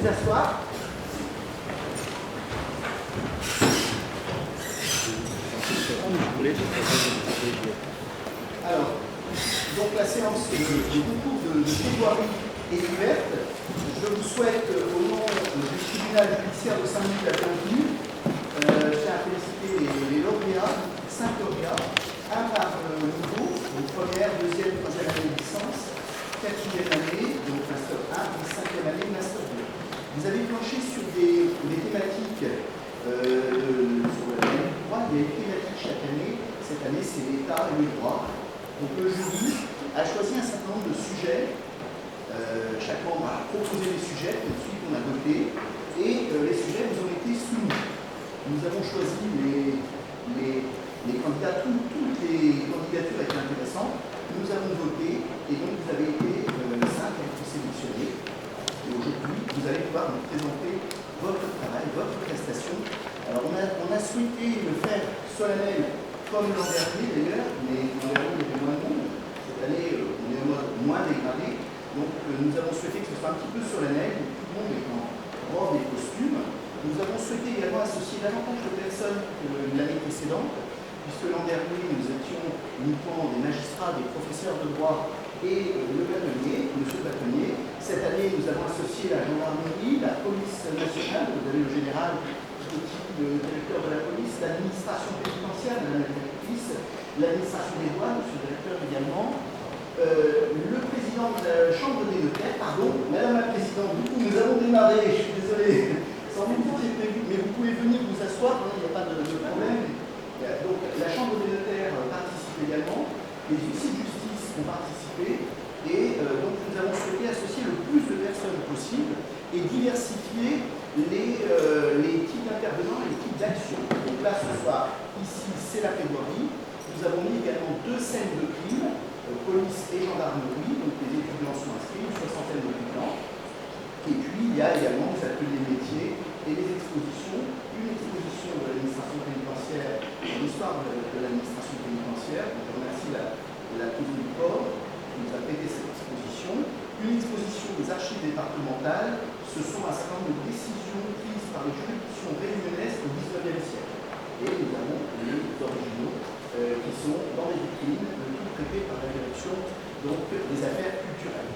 vous asseoir. Alors, donc la séance du concours de plaidoirie est ouverte. Je vous souhaite, au nom du tribunal judiciaire de Saint-Denis la bienvenue. Je tiens à féliciter les lauréats, 5 lauréats, un par niveau, donc première, deuxième, troisième année de licence, quatrième année, donc master 1, et cinquième année master 2. Vous avez planché sur des thématiques sur la année du droit. Il y a une thématique chaque année. Cette année, c'est l'État et le droit. Donc le jury a choisi un certain nombre de sujets. Chaque membre a proposé des sujets, ensuite on a voté, et les sujets nous ont été soumis. Nous avons choisi les candidats, toutes les candidatures étaient intéressantes. Nous avons voté, et donc vous avez été 5 à être sélectionnés. Et aujourd'hui, vous allez pouvoir nous présenter votre travail, votre prestation. Alors on a souhaité le faire solennel comme l'an dernier d'ailleurs, mais l'an dernier il y avait moins de monde. Cette année, on est en mode moins dégradé. Donc nous avons souhaité que ce soit un petit peu solennel, que tout le monde est en robe et costume. Nous avons souhaité également associer davantage de personnes que l'année précédente, puisque l'an dernier nous étions uniquement des magistrats, des professeurs de droit et le bâtonnier, M. le bâtonnier. Cette année, nous avons associé la gendarmerie, la police nationale, vous avez le général, le directeur de la police, l'administration pénitentiaire, madame la directrice, l'administration des douanes, M. le directeur également, le président de la chambre des notaires, pardon, madame la présidente, du coup nous avons démarré, je suis désolé, sans doute vous étiez prévu, mais vous pouvez venir vous asseoir, il n'y a pas de problème. Donc la chambre des notaires participe également, les huissiers de justice ont participé, et donc nous avons souhaité associer le plus de personnes possible et diversifier les types d'intervenants et les types d'actions. Donc là ce soir, ici c'est la plaidoirie, nous avons mis également 2 scènes de crime, police et gendarmerie, donc les étudiants sont inscrits, une soixantaine d'étudiants. Et puis il y a également les ateliers métiers et les expositions. Une exposition de l'administration pénitentiaire, l'histoire de l'administration pénitentiaire. Donc je remercie la prison du port qui nous a prêté cette exposition. Une exposition des archives départementales. Ce sont un certain nombre de décisions prises par les juridictions réunionnaises au XIXe siècle. Et nous avons les originaux qui sont dans les vitrines, traité par la direction donc, des affaires culturelles.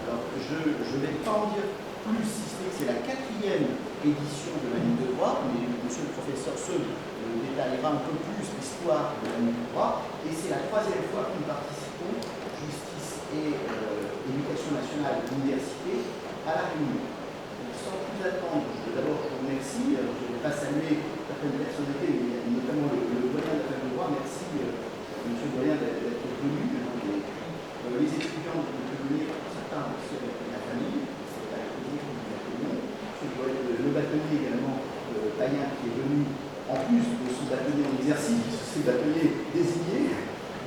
Alors, je ne vais pas en dire plus, si ce n'est que c'est la 4e édition de la Ligue de droit, mais monsieur le professeur Seul détaillera un peu plus l'histoire de la Ligue de droit, et c'est la 3e fois que nous participons, justice et éducation nationale et université, à la réunion. Donc, sans plus attendre, d'abord je vous remercie, je ne vais pas saluer certaines personnalités, mais notamment le doyen de l'affaire de droit, merci. Monsieur le doyen d'être venu, les étudiants de venir, certains aussi avec la famille, c'est avec plaisir que nous accueillons. Le bâtonnier également, Payen, qui est venu en plus de son bâtonnier en exercice, c'est le bâtonnier désigné.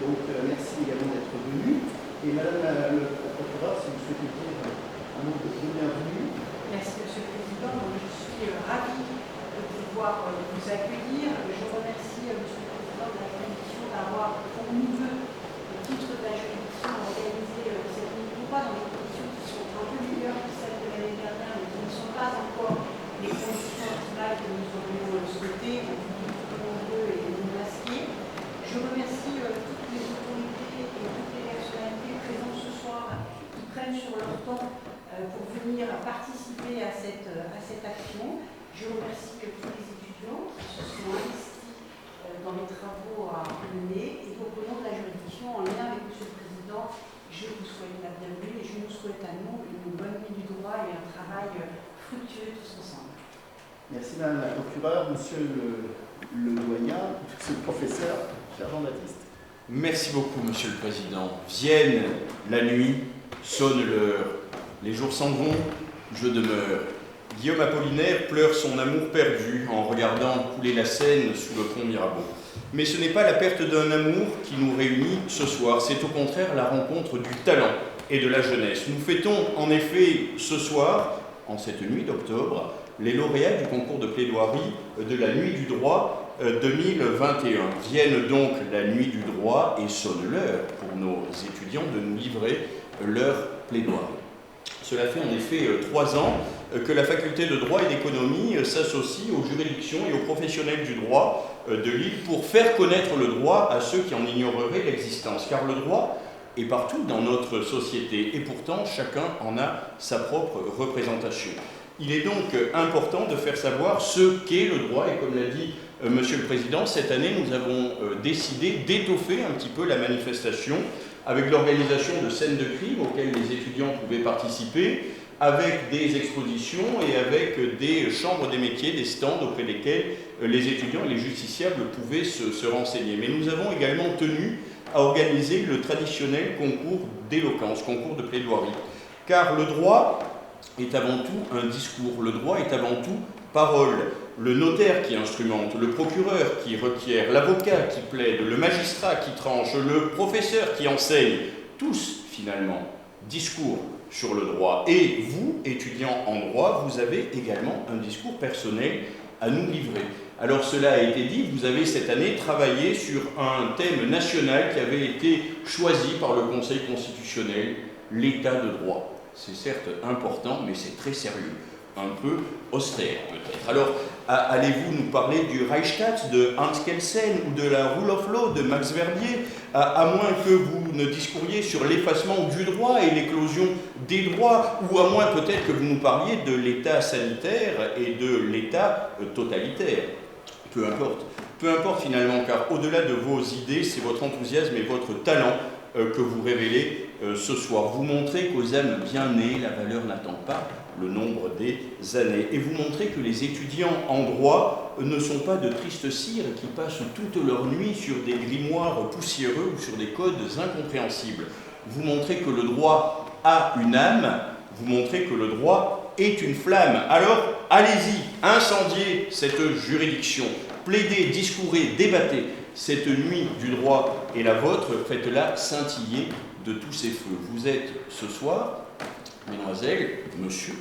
Donc merci également d'être venu. Et madame le procureur, si vous souhaitez dire un mot de bienvenue. Merci monsieur le président. Je suis ravi de pouvoir vous accueillir. Je remercie monsieur le président de la juridiction d'avoir, pour nous deux, le titre de la juridiction, organisé cette ligne de droit dans des conditions qui sont un peu meilleures que celles de l'année dernière, mais qui ne sont pas encore les conditions optimales que nous aurions souhaité, au vu du nombreux et non masqués. Je remercie toutes les autorités et toutes les personnalités présentes ce soir qui prennent sur leur temps pour venir participer à cette action. Je remercie tous les étudiants qui se sont investis dans les travaux à mener, et donc au nom de la juridiction, en lien avec M. le Président, je vous souhaite la bienvenue et je nous souhaite à nous une bonne nuit du droit et un travail fructueux tous ensemble. Merci Madame la procureure, Monsieur le doyen, Monsieur le professeur, cher Jean-Baptiste. Merci beaucoup Monsieur le Président. Vienne la nuit, sonne l'heure, les jours s'en vont, je demeure. Guillaume Apollinaire pleure son amour perdu en regardant couler la Seine sous le pont Mirabeau. Mais ce n'est pas la perte d'un amour qui nous réunit ce soir, c'est au contraire la rencontre du talent et de la jeunesse. Nous fêtons en effet ce soir, en cette nuit d'octobre, les lauréats du concours de plaidoirie de la Nuit du droit 2021. Vienne donc la Nuit du droit et sonne l'heure pour nos étudiants de nous livrer leur plaidoirie. Cela fait en effet 3 ans que la faculté de droit et d'économie s'associe aux juridictions et aux professionnels du droit de Lille pour faire connaître le droit à ceux qui en ignoreraient l'existence. Car le droit est partout dans notre société et pourtant chacun en a sa propre représentation. Il est donc important de faire savoir ce qu'est le droit et comme l'a dit Monsieur le Président, cette année nous avons décidé d'étoffer un petit peu la manifestation avec l'organisation de scènes de crime auxquelles les étudiants pouvaient participer, avec des expositions et avec des chambres des métiers, des stands auprès desquels les étudiants et les justiciables pouvaient se renseigner. Mais nous avons également tenu à organiser le traditionnel concours d'éloquence, concours de plaidoirie. Car le droit est avant tout un discours, le droit est avant tout parole. Le notaire qui instrumente, le procureur qui requiert, l'avocat qui plaide, le magistrat qui tranche, le professeur qui enseigne, tous finalement discours sur le droit. Et vous, étudiants en droit, vous avez également un discours personnel à nous livrer. Alors cela a été dit, vous avez cette année travaillé sur un thème national qui avait été choisi par le Conseil constitutionnel, l'état de droit. C'est certes important, mais c'est très sérieux, un peu austère peut-être. Alors, allez-vous nous parler du Reichstag de Hans Kelsen ou de la Rule of Law de Max Verdier, à moins que vous ne discouriez sur l'effacement du droit et l'éclosion des droits, ou à moins peut-être que vous nous parliez de l'état sanitaire et de l'état totalitaire. Peu importe finalement, car au-delà de vos idées, c'est votre enthousiasme et votre talent que vous révélez ce soir. Vous montrez qu'aux âmes bien nées, la valeur n'attend pas le nombre des années. Et vous montrez que les étudiants en droit ne sont pas de tristes cires qui passent toute leur nuit sur des grimoires poussiéreux ou sur des codes incompréhensibles. Vous montrez que le droit a une âme, vous montrez que le droit est une flamme. Alors, allez-y, incendiez cette juridiction, plaidez, discourez, débattez. Cette nuit du droit est la vôtre, faites-la scintiller de tous ces feux. Vous êtes ce soir, mesdemoiselles, monsieur,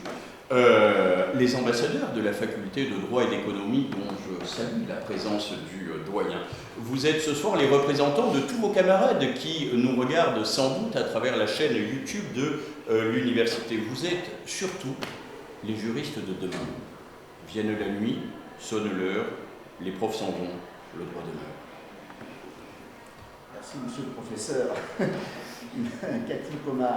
les ambassadeurs de la faculté de droit et d'économie dont je salue la présence du doyen. Vous êtes ce soir les représentants de tous vos camarades qui nous regardent sans doute à travers la chaîne YouTube de l'université. Vous êtes surtout les juristes de demain. Vienne la nuit, sonne l'heure, les profs s'en vont, le droit demeure. Merci, monsieur le professeur. Cathy Pomard,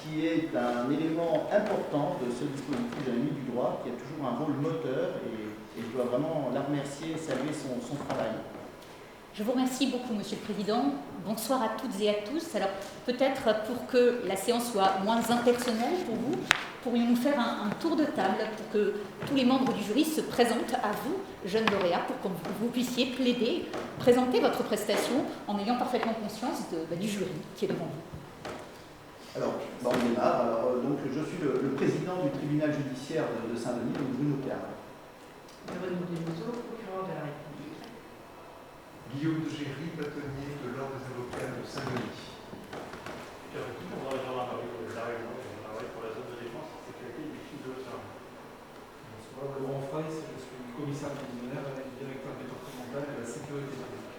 qui est un élément important de ce dispositif de la nuit du droit, qui a toujours un rôle moteur, et je dois vraiment la remercier et saluer son travail. Je vous remercie beaucoup, Monsieur le Président. Bonsoir à toutes et à tous. Alors, peut-être pour que la séance soit moins impersonnelle pour vous, pourrions-nous faire un tour de table pour que tous les membres du jury se présentent à vous, jeunes lauréats, pour que vous puissiez plaider, présenter votre prestation en ayant parfaitement conscience du jury qui est devant vous. Alors, on démarre. Donc, je suis le président du tribunal judiciaire de Saint-Denis, donc Bruno Carre. Véronique Desmozeaux, procureur de la République. Guillaume de Géry, bâtonnier de l'Ordre des avocats de Saint-Denis. Pierre Petit, on va gendarmerie de la Réunion, je travaille pour la zone de défense et sécurité du sud de l'Océan. Bonsoir, Laurent Frey, je suis commissaire divisionnaire et directeur départemental de la sécurité publique.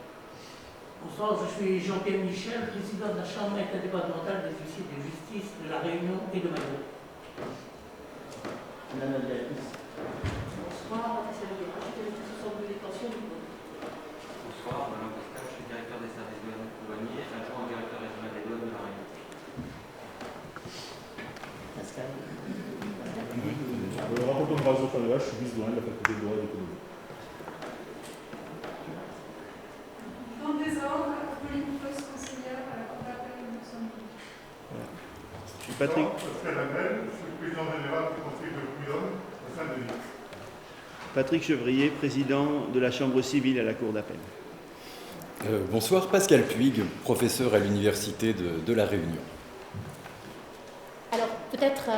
Bonsoir, je suis Jean-Pierre Michel, président de la Chambre interdépartementale des huissiers de justice de la Réunion et de Mayotte. Madame la directrice. Bonsoir, Patricia Leguet, architecte de centre de détention du Pôle. Bonsoir, Madame Pascal, je suis directeur des services douaniers, adjoint au directeur régional des douanes de la Réunion. Pascal. Rapporteur de Brazo Fadela, je suis vice-doyen de la faculté de droit et d'économie. Dans le désordre, Pauline Fosse, conseillère à la Cour d'appel de Saint-Denis. Je suis Patrick. Pascal Lamel, je suis président général du conseil de prud'homme à Saint-Denis. Patrick Chevrier, président de la Chambre civile à la Cour d'appel. Bonsoir, Pascal Puig, professeur à l'Université de La Réunion. Alors, peut-être,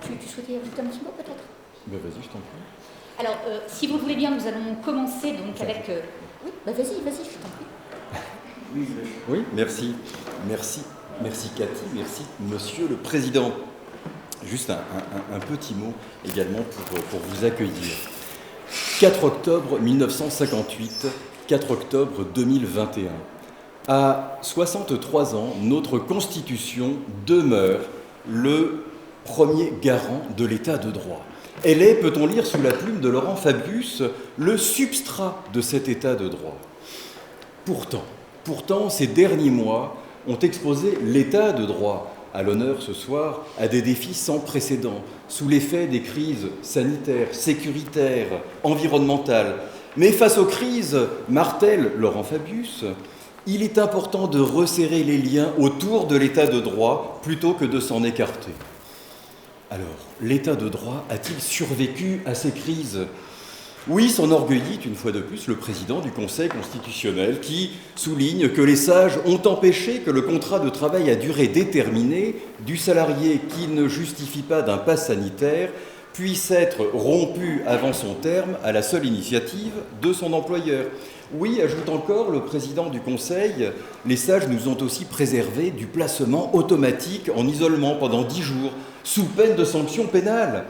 tu souhaitais ajouter un petit mot, peut-être ? Ben vas-y, je t'en prie. Alors, si vous le voulez bien, nous allons commencer donc avec... Oui, vas-y, je t'en prie. Oui, merci Cathy, merci Monsieur le Président. Juste un petit mot également pour vous accueillir. 4 octobre 1958, 4 octobre 2021. À 63 ans, notre Constitution demeure le premier garant de l'état de droit. Elle est, peut-on lire sous la plume de Laurent Fabius, le substrat de cet état de droit. Pourtant, ces derniers mois ont exposé l'état de droit à l'honneur ce soir à des défis sans précédent, sous l'effet des crises sanitaires, sécuritaires, environnementales. Mais face aux crises, martèle Laurent Fabius, il est important de resserrer les liens autour de l'état de droit plutôt que de s'en écarter. Alors, l'état de droit a-t-il survécu à ces crises ? Oui, s'enorgueillit une fois de plus le président du Conseil constitutionnel qui souligne que les sages ont empêché que le contrat de travail à durée déterminée du salarié qui ne justifie pas d'un pass sanitaire puisse être rompu avant son terme à la seule initiative de son employeur. Oui, ajoute encore le président du Conseil, les sages nous ont aussi préservé du placement automatique en isolement pendant 10 jours, sous peine de sanctions pénales.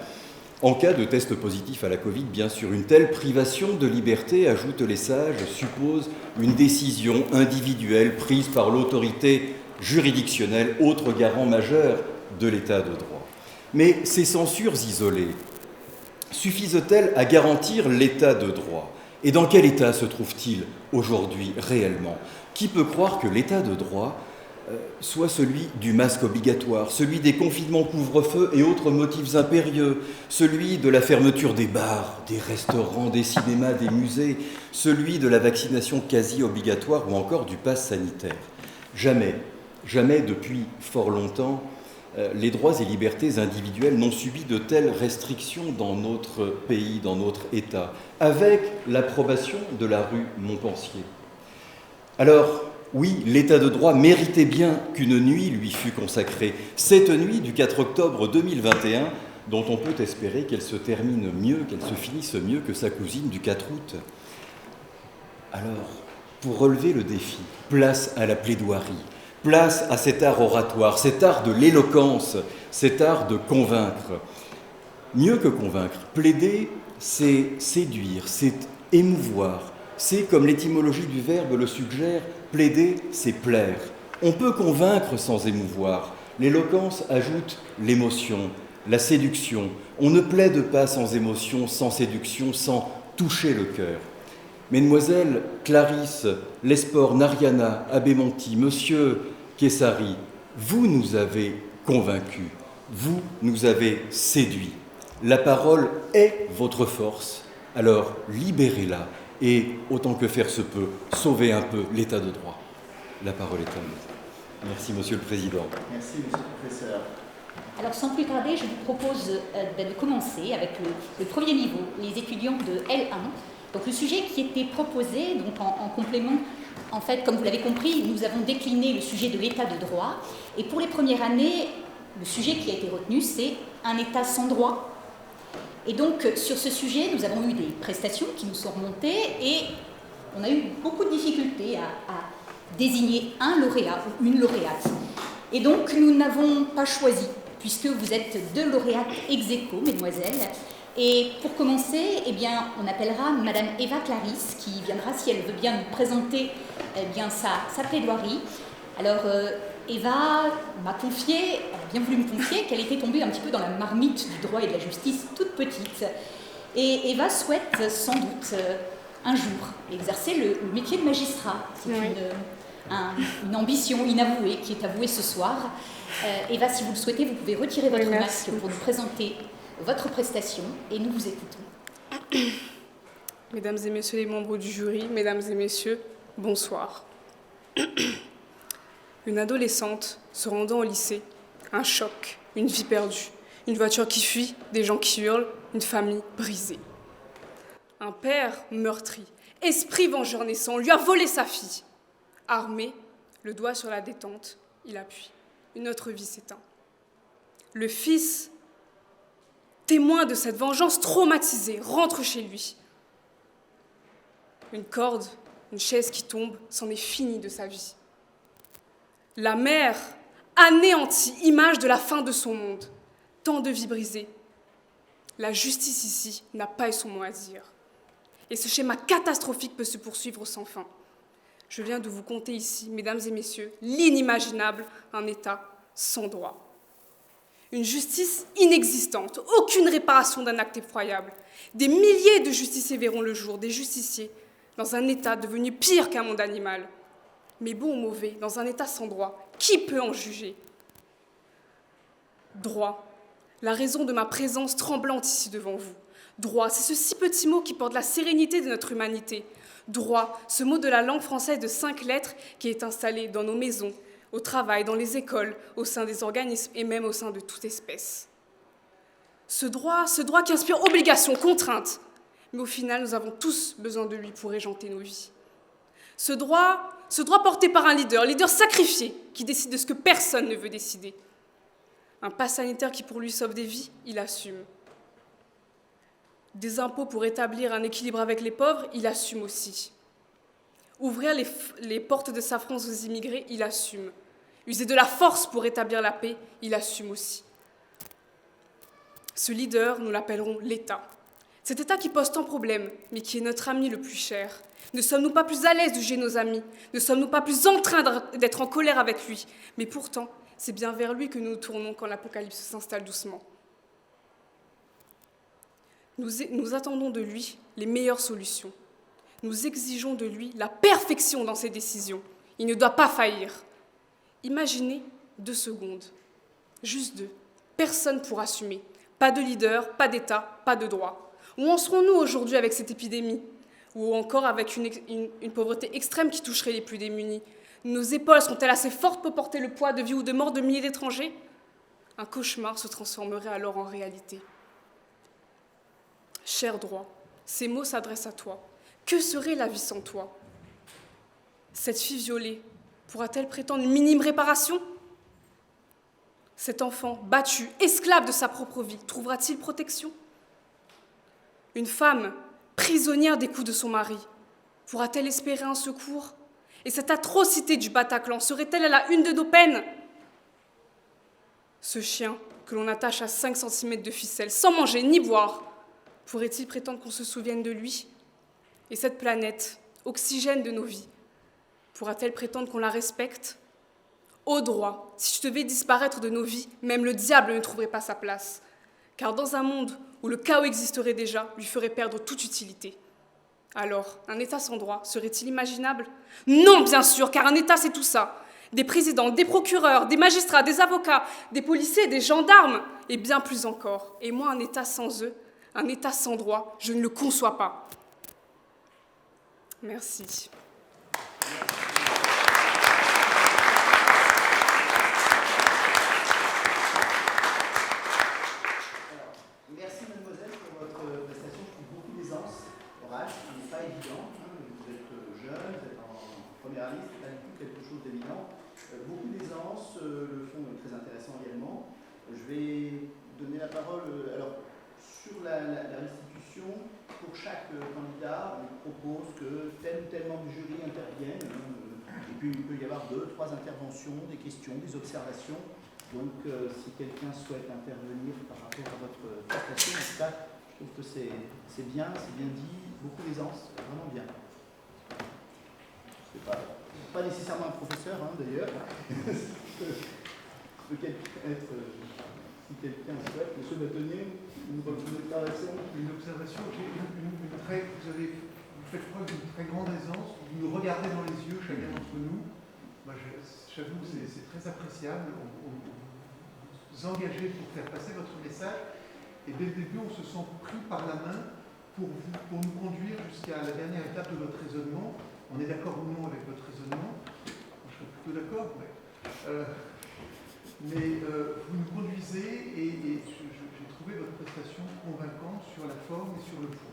En cas de test positif à la Covid, bien sûr, une telle privation de liberté, ajoutent les sages, suppose une décision individuelle prise par l'autorité juridictionnelle, autre garant majeur de l'état de droit. Mais ces censures isolées suffisent-elles à garantir l'état de droit ? Et dans quel état se trouve-t-il aujourd'hui réellement ? Qui peut croire que l'état de droit soit celui du masque obligatoire, celui des confinements couvre-feu et autres motifs impérieux, celui de la fermeture des bars, des restaurants, des cinémas, des musées, celui de la vaccination quasi obligatoire ou encore du pass sanitaire ? Jamais depuis fort longtemps, les droits et libertés individuelles n'ont subi de telles restrictions dans notre pays, dans notre État, avec l'approbation de la rue Montpensier. Alors, oui, l'état de droit méritait bien qu'une nuit lui fût consacrée. Cette nuit du 4 octobre 2021, dont on peut espérer qu'elle se termine mieux, qu'elle se finisse mieux que sa cousine du 4 août. Alors, pour relever le défi, place à la plaidoirie, place à cet art oratoire, cet art de l'éloquence, cet art de convaincre. Mieux que convaincre, plaider, c'est séduire, c'est émouvoir. C'est, comme l'étymologie du verbe le suggère, plaider, c'est plaire. On peut convaincre sans émouvoir. L'éloquence ajoute l'émotion, la séduction. On ne plaide pas sans émotion, sans séduction, sans toucher le cœur. Mesdemoiselles Clarisse, Lesport, Nariana, Abemonti, Monsieur Kessari, vous nous avez convaincus, vous nous avez séduits. La parole est votre force, alors libérez-la et, autant que faire se peut, sauvez un peu l'état de droit. La parole est à vous. Merci, Monsieur le Président. Merci, Monsieur le Professeur. Alors, sans plus tarder, je vous propose de commencer avec le premier niveau, les étudiants de L1. Donc, le sujet qui était proposé, donc en complément, en fait, comme vous l'avez compris, nous avons décliné le sujet de l'état de droit. Et pour les premières années, le sujet qui a été retenu, c'est un état sans droit. Et donc, sur ce sujet, nous avons eu des prestations qui nous sont remontées et on a eu beaucoup de difficultés à désigner un lauréat ou une lauréate. Et donc, nous n'avons pas choisi, puisque vous êtes deux lauréates ex aequo, mesdemoiselles. Et pour commencer, eh bien, on appellera Madame Eva Clarisse, qui viendra, si elle veut bien nous présenter sa plaidoirie. Alors, Eva m'a confié, a bien voulu me confier, qu'elle était tombée un petit peu dans la marmite du droit et de la justice toute petite. Et Eva souhaite sans doute un jour exercer le métier de magistrat. C'est une ambition inavouée qui est avouée ce soir. Eva, si vous le souhaitez, vous pouvez retirer votre masque pour nous présenter votre prestation et nous vous écoutons. Mesdames et messieurs les membres du jury, mesdames et messieurs, bonsoir. Une adolescente se rendant au lycée, un choc, une vie perdue, une voiture qui fuit, des gens qui hurlent, une famille brisée. Un père meurtri, esprit vengeur naissant, lui a volé sa fille. Armé, le doigt sur la détente, il appuie. Une autre vie s'éteint. Le fils, témoin de cette vengeance traumatisé, rentre chez lui. Une corde, une chaise qui tombe, c'en est fini de sa vie. La mère, anéantie, image de la fin de son monde. Tant de vies brisées. La justice ici n'a pas eu son mot à dire. Et ce schéma catastrophique peut se poursuivre sans fin. Je viens de vous conter ici, mesdames et messieurs, l'inimaginable, un État sans droit. Une justice inexistante, aucune réparation d'un acte effroyable. Des milliers de justiciers verront le jour, des justiciers, dans un état devenu pire qu'un monde animal. Mais bon ou mauvais, dans un état sans droit, qui peut en juger? Droit, la raison de ma présence tremblante ici devant vous. Droit, c'est ce si petit mot qui porte la sérénité de notre humanité. Droit, ce mot de la langue française de 5 lettres qui est installé dans nos maisons, au travail, dans les écoles, au sein des organismes et même au sein de toute espèce. Ce droit qui inspire obligation, contrainte, mais au final, nous avons tous besoin de lui pour régenter nos vies. Ce droit porté par un leader sacrifié, qui décide de ce que personne ne veut décider. Un pass sanitaire qui pour lui sauve des vies, il assume. Des impôts pour établir un équilibre avec les pauvres, il assume aussi. Ouvrir les portes de sa France aux immigrés, il assume. User de la force pour établir la paix, il assume aussi. Ce leader, nous l'appellerons l'État. Cet État qui pose tant de problèmes, mais qui est notre ami le plus cher. Ne sommes-nous pas plus à l'aise de juger nos amis? Ne sommes-nous pas plus en train d'être en colère avec lui? Mais pourtant, c'est bien vers lui que nous nous tournons quand l'apocalypse s'installe doucement. Nous attendons de lui les meilleures solutions. Nous exigeons de lui la perfection dans ses décisions. Il ne doit pas faillir. Imaginez 2 secondes, juste 2. Personne pour assumer. Pas de leader, pas d'État, pas de droit. Où en serons-nous aujourd'hui avec cette épidémie? Ou encore avec une pauvreté extrême qui toucherait les plus démunis? Nos épaules seront-elles assez fortes pour porter le poids de vie ou de mort de milliers d'étrangers? Un cauchemar se transformerait alors en réalité. Cher droit, ces mots s'adressent à toi. Que serait la vie sans toi? Cette fille violée pourra-t-elle prétendre une minime réparation? Cet enfant battu, esclave de sa propre vie, trouvera-t-il protection? Une femme prisonnière des coups de son mari, pourra-t-elle espérer un secours? Et cette atrocité du Bataclan serait-elle à la une de nos peines? Ce chien que l'on attache à 5 cm de ficelle, sans manger ni boire, pourrait-il prétendre qu'on se souvienne de lui? Et cette planète, oxygène de nos vies, pourra-t-elle prétendre qu'on la respecte? Ô droit, si tu devais disparaître de nos vies, même le diable ne trouverait pas sa place. Car dans un monde où le chaos existerait déjà, lui ferait perdre toute utilité. Alors, un État sans droit serait-il imaginable? Non, bien sûr, car un État, c'est tout ça. Des présidents, des procureurs, des magistrats, des avocats, des policiers, des gendarmes, et bien plus encore. Et moi, un État sans eux, un État sans droit, je ne le conçois pas. Merci. Merci mademoiselle pour votre prestation. Je trouve beaucoup d'aisance. Orage, ce n'est pas évident. Vous êtes jeune, vous êtes en première année, c'est pas du tout quelque chose d'évident. Beaucoup d'aisance, le fond est très intéressant également. Je vais donner la parole sur la restitution. Pour chaque candidat, on propose que tel ou tel membre du jury intervienne. Et puis il peut y avoir 2, 3 interventions, des questions, des observations. Donc si quelqu'un souhaite intervenir par rapport à votre prestation, en tout cas, je trouve que c'est bien dit, beaucoup d'aisance, vraiment bien. C'est pas nécessairement un professeur, d'ailleurs. Peut être, si quelqu'un souhaite, monsieur Bâtonnier, une observation. Une observation, vous faites preuve d'une très grande aisance, vous nous regardez dans les yeux, chacun d'entre nous. Moi, j'avoue que c'est très appréciable. Vous engagez pour faire passer votre message, et dès le début, on se sent pris par la main pour nous conduire jusqu'à la dernière étape de votre raisonnement. On est d'accord ou non avec votre raisonnement? Je suis plutôt d'accord, ouais. Mais vous nous conduisez et j'ai trouvé votre prestation convaincante sur la forme et sur le fond.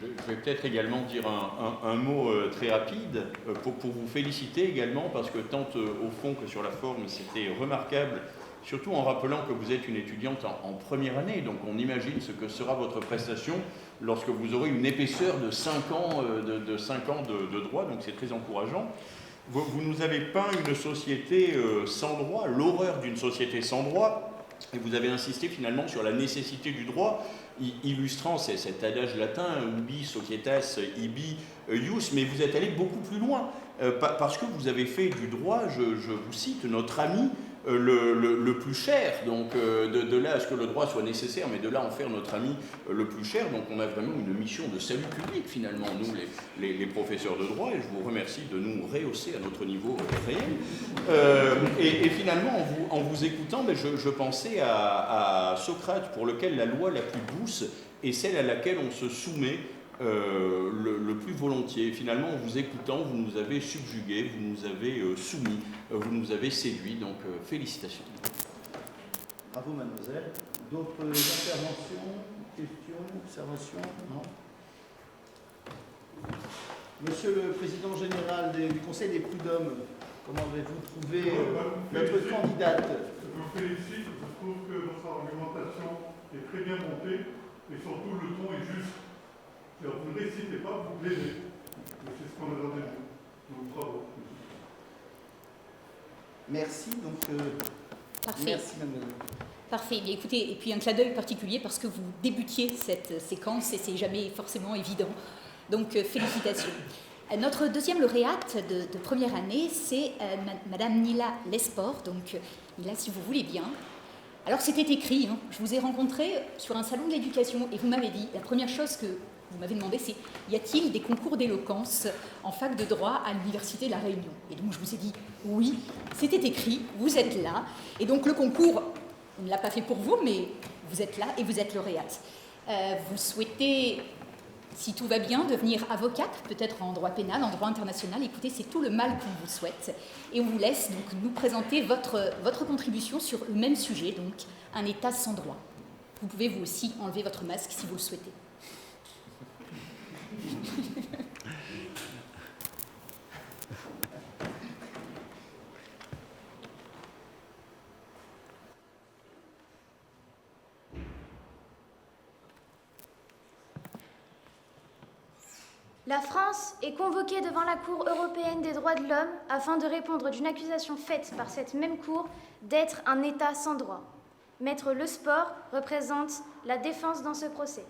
Je vais peut-être également dire un mot très rapide pour vous féliciter également, parce que tant au fond que sur la forme, c'était remarquable, surtout en rappelant que vous êtes une étudiante en première année, donc on imagine ce que sera votre prestation lorsque vous aurez une épaisseur de 5 ans de droit, donc c'est très encourageant. Vous nous avez peint une société sans droit, l'horreur d'une société sans droit, et vous avez insisté finalement sur la nécessité du droit. illustrant cet adage latin, ubi societas ibi ius, mais vous êtes allé beaucoup plus loin, parce que vous avez fait du droit, je vous cite, notre ami le plus cher, donc de là à ce que le droit soit nécessaire, mais de là à en faire notre ami le plus cher, donc on a vraiment une mission de salut public finalement, nous les professeurs de droit, et je vous remercie de nous rehausser à notre niveau réel. Et finalement, en vous écoutant, je pensais à Socrate, pour lequel la loi la plus douce est celle à laquelle on se soumet le plus volontiers. Finalement, en vous écoutant, vous nous avez subjugués, vous nous avez soumis, vous nous avez séduits, donc félicitations. Bravo mademoiselle. D'autres interventions, questions, observations? Non. Monsieur le Président général du Conseil des prud'hommes, comment avez-vous trouvé notre candidate? Je vous félicite, je trouve que votre argumentation est très bien montée et surtout le ton est juste. Vous ne récitez pas, vous plaidez. C'est ce qu'on attendait de vous. Donc bravo. Merci. Donc, Parfait. Merci, mademoiselle. Parfait. Bien, écoutez, et puis un clin d'œil particulier parce que vous débutiez cette séquence et c'est jamais forcément évident. Donc, félicitations. Notre deuxième lauréate de première année, c'est Madame Nila Lesport. Donc, Nila, si vous voulez bien. Alors, c'était écrit. Hein. Je vous ai rencontré sur un salon de l'éducation et vous m'avez dit, la première chose que vous m'avez demandé, c'est y a-t-il des concours d'éloquence en fac de droit à l'Université de La Réunion? Et donc je vous ai dit oui, c'était écrit, vous êtes là. Et donc le concours, on ne l'a pas fait pour vous, mais vous êtes là et vous êtes lauréate. Vous souhaitez, si tout va bien, devenir avocate, peut-être en droit pénal, en droit international. Écoutez, c'est tout le mal qu'on vous souhaite. Et on vous laisse donc nous présenter votre contribution sur le même sujet, donc un État sans droit. Vous pouvez vous aussi enlever votre masque si vous le souhaitez. La France est convoquée devant la Cour européenne des droits de l'homme afin de répondre d'une accusation faite par cette même Cour d'être un État sans droit. Maître Le Sport représente la défense dans ce procès.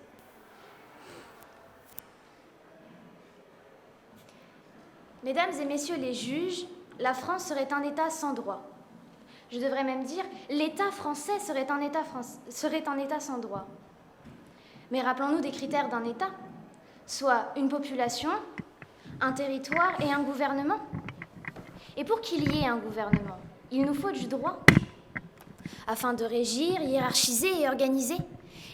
Mesdames et messieurs les juges, la France serait un État sans droit. Je devrais même dire, l'État français serait un État sans droit. Mais rappelons-nous des critères d'un État, soit une population, un territoire et un gouvernement. Et pour qu'il y ait un gouvernement, il nous faut du droit, afin de régir, hiérarchiser et organiser.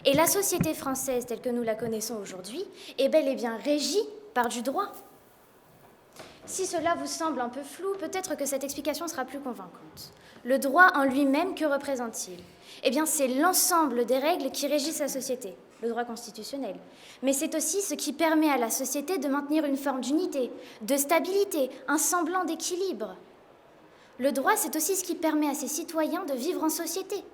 Et la société française, telle que nous la connaissons aujourd'hui, est bel et bien régie par du droit. Si cela vous semble un peu flou, peut-être que cette explication sera plus convaincante. Le droit en lui-même, que représente-t-il? Eh bien, c'est l'ensemble des règles qui régissent la société, le droit constitutionnel. Mais c'est aussi ce qui permet à la société de maintenir une forme d'unité, de stabilité, un semblant d'équilibre. Le droit, c'est aussi ce qui permet à ses citoyens de vivre en société.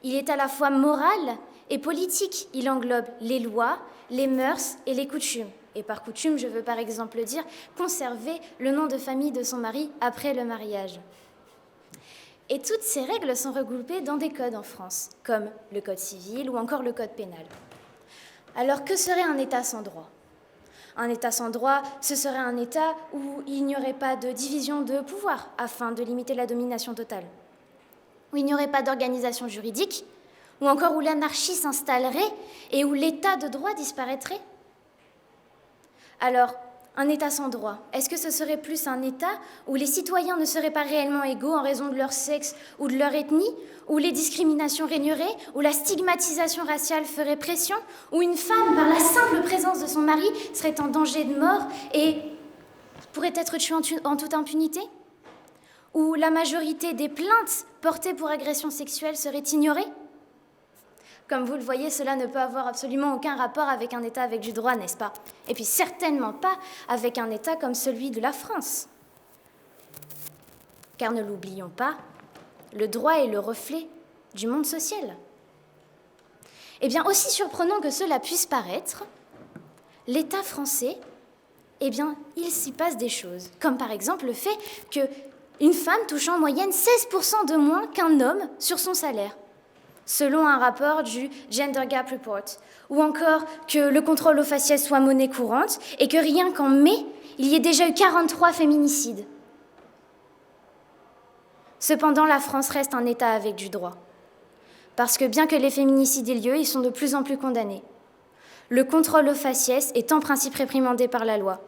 Il est à la fois moral et politique. Il englobe les lois, les mœurs et les coutumes. Et par coutume, je veux par exemple dire conserver le nom de famille de son mari après le mariage. Et toutes ces règles sont regroupées dans des codes en France, comme le code civil ou encore le code pénal. Alors que serait un État sans droit? Un État sans droit, ce serait un État où il n'y aurait pas de division de pouvoir afin de limiter la domination totale, où il n'y aurait pas d'organisation juridique, ou encore où l'anarchie s'installerait et où l'État de droit disparaîtrait. Alors, un État sans droit, est-ce que ce serait plus un État où les citoyens ne seraient pas réellement égaux en raison de leur sexe ou de leur ethnie, où les discriminations régneraient, où la stigmatisation raciale ferait pression, où une femme, par la simple présence de son mari, serait en danger de mort et pourrait être tuée en toute impunité, où la majorité des plaintes portées pour agression sexuelle seraient ignorées? Comme vous le voyez, cela ne peut avoir absolument aucun rapport avec un État avec du droit, n'est-ce pas? Et puis certainement pas avec un État comme celui de la France. Car ne l'oublions pas, le droit est le reflet du monde social. Eh bien, aussi surprenant que cela puisse paraître, l'État français, eh bien, il s'y passe des choses. Comme par exemple le fait qu'une femme touche en moyenne 16% de moins qu'un homme sur son salaire. selon un rapport du Gender Gap Report, ou encore que le contrôle aux faciès soit monnaie courante et que rien qu'en mai, il y ait déjà eu 43 féminicides. Cependant, la France reste un État avec du droit. Parce que bien que les féminicides aient lieu, ils sont de plus en plus condamnés. Le contrôle aux faciès est en principe réprimandé par la loi.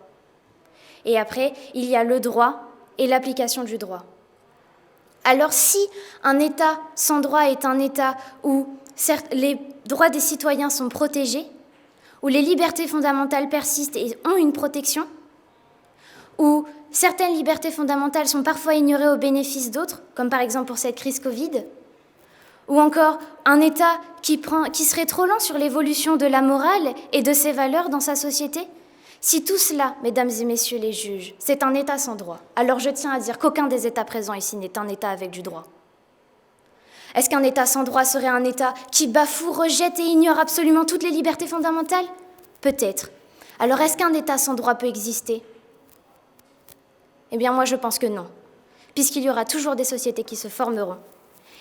Et après, il y a le droit et l'application du droit. Alors si un État sans droit est un État où certes, les droits des citoyens sont protégés, où les libertés fondamentales persistent et ont une protection, où certaines libertés fondamentales sont parfois ignorées au bénéfice d'autres, comme par exemple pour cette crise Covid, ou encore un État qui serait trop lent sur l'évolution de la morale et de ses valeurs dans sa société. Si tout cela, mesdames et messieurs les juges, c'est un État sans droit, alors je tiens à dire qu'aucun des États présents ici n'est un État avec du droit. Est-ce qu'un État sans droit serait un État qui bafoue, rejette et ignore absolument toutes les libertés fondamentales? Peut-être. Alors est-ce qu'un État sans droit peut exister? Eh bien moi je pense que non, puisqu'il y aura toujours des sociétés qui se formeront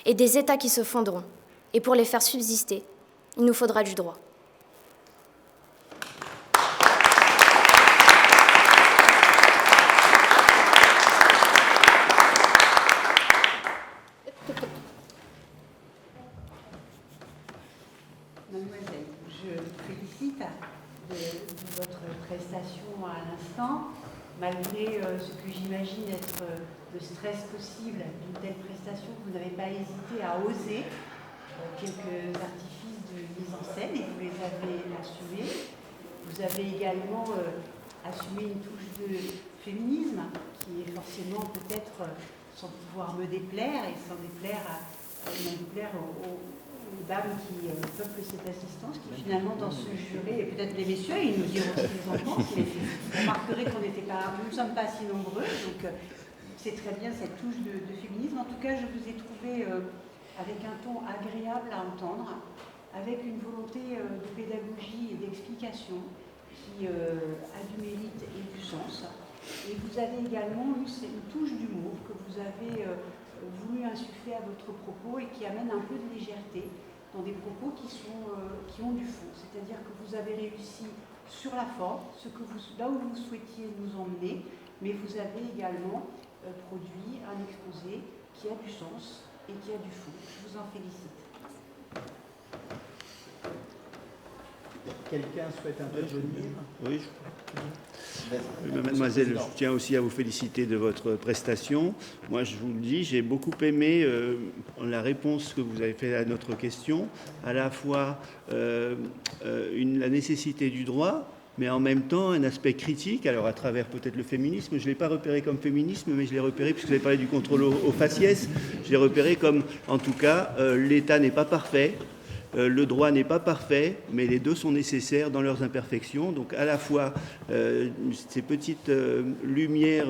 et des États qui se fonderont. Et pour les faire subsister, il nous faudra du droit. Mademoiselle, je vous félicite de votre prestation à l'instant, malgré ce que j'imagine être le stress possible d'une telle prestation. Vous n'avez pas hésité à oser quelques artifices de mise en scène et vous les avez assumés. Vous avez également assumé une touche de féminisme qui est forcément peut-être, sans pouvoir me déplaire et sans déplaire aux dames qui peuplent cette assistance, qui finalement dans ce jury, et peut-être les messieurs, ils nous diront ce qu'ils en pensent. Vous remarquerez qu'on n'était pas, nous ne sommes pas si nombreux, donc c'est très bien cette touche de féminisme. En tout cas, je vous ai trouvé avec un ton agréable à entendre, avec une volonté de pédagogie et d'explication qui a du mérite et du sens. Et vous avez également eu une touche d'humour que vous avez voulu insuffler à votre propos et qui amène un peu de légèreté dans des propos qui ont du fond. C'est-à-dire que vous avez réussi sur la forme, là où vous souhaitiez nous emmener, mais vous avez également produit un exposé qui a du sens et qui a du fond. Je vous en félicite. Quelqu'un souhaite intervenir? Oui. Mademoiselle, je tiens aussi à vous féliciter de votre prestation. Moi, je vous le dis, j'ai beaucoup aimé la réponse que vous avez faite à notre question, à la fois la nécessité du droit, mais en même temps un aspect critique, alors à travers peut-être le féminisme. Je ne l'ai pas repéré comme féminisme, mais je l'ai repéré, puisque vous avez parlé du contrôle aux faciès, je l'ai repéré comme, en tout cas, l'État n'est pas parfait, le droit n'est pas parfait, mais les deux sont nécessaires dans leurs imperfections. Donc à la fois ces petites lumières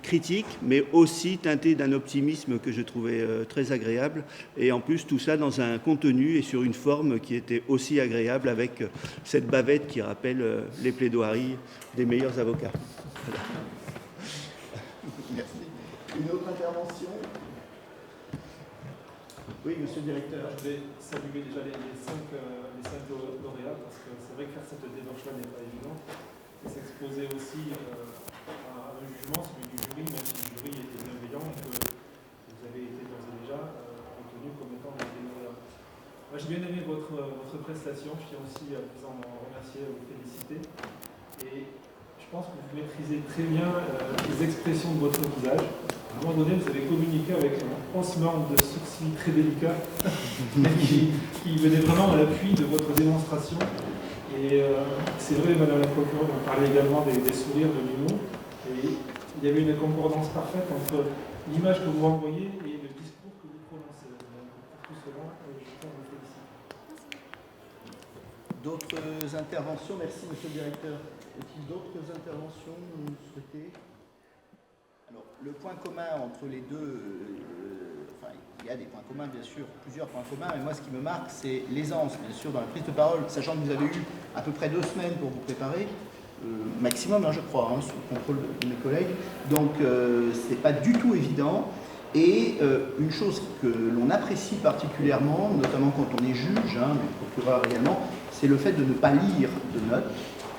critiques, mais aussi teintées d'un optimisme que je trouvais très agréable. Et en plus, tout ça dans un contenu et sur une forme qui était aussi agréable, avec cette bavette qui rappelle les plaidoiries des meilleurs avocats. Voilà. Merci. Une autre intervention? Oui, monsieur le directeur. Je vais saluer déjà les cinq lauréats, parce que c'est vrai que faire cette démarche-là n'est pas évident. Et s'exposer aussi à un jugement, celui du jury, même si le jury était bienveillant, et que vous avez été d'ores et déjà reconnu comme étant des lauréats. Moi, j'ai bien aimé votre prestation. Je tiens aussi à vous en remercier, à vous féliciter. Et je pense que vous maîtrisez très bien les expressions de votre visage. À un moment donné, vous avez communiqué avec un haussement de sourcils très délicat qui venait vraiment à l'appui de votre démonstration. Et c'est vrai, Madame la procureure, on parlait également des sourires, de l'humour. Et il y avait une concordance parfaite entre l'image que vous renvoyez et le discours que vous prononcez. Donc, pour tout cela, je tiens à vous féliciter. D'autres interventions? Merci, monsieur le directeur. Est-il d'autres interventions que vous souhaitez? Alors, le point commun entre les deux, enfin, il y a des points communs, bien sûr, plusieurs points communs, mais moi, ce qui me marque, c'est l'aisance, bien sûr, dans la prise de parole, sachant que vous avez eu à peu près 2 semaines pour vous préparer, maximum, hein, je crois, sous le contrôle de mes collègues. Donc, c'est pas du tout évident. Et une chose que l'on apprécie particulièrement, notamment quand on est juge, hein, mais procureur également, c'est le fait de ne pas lire de notes.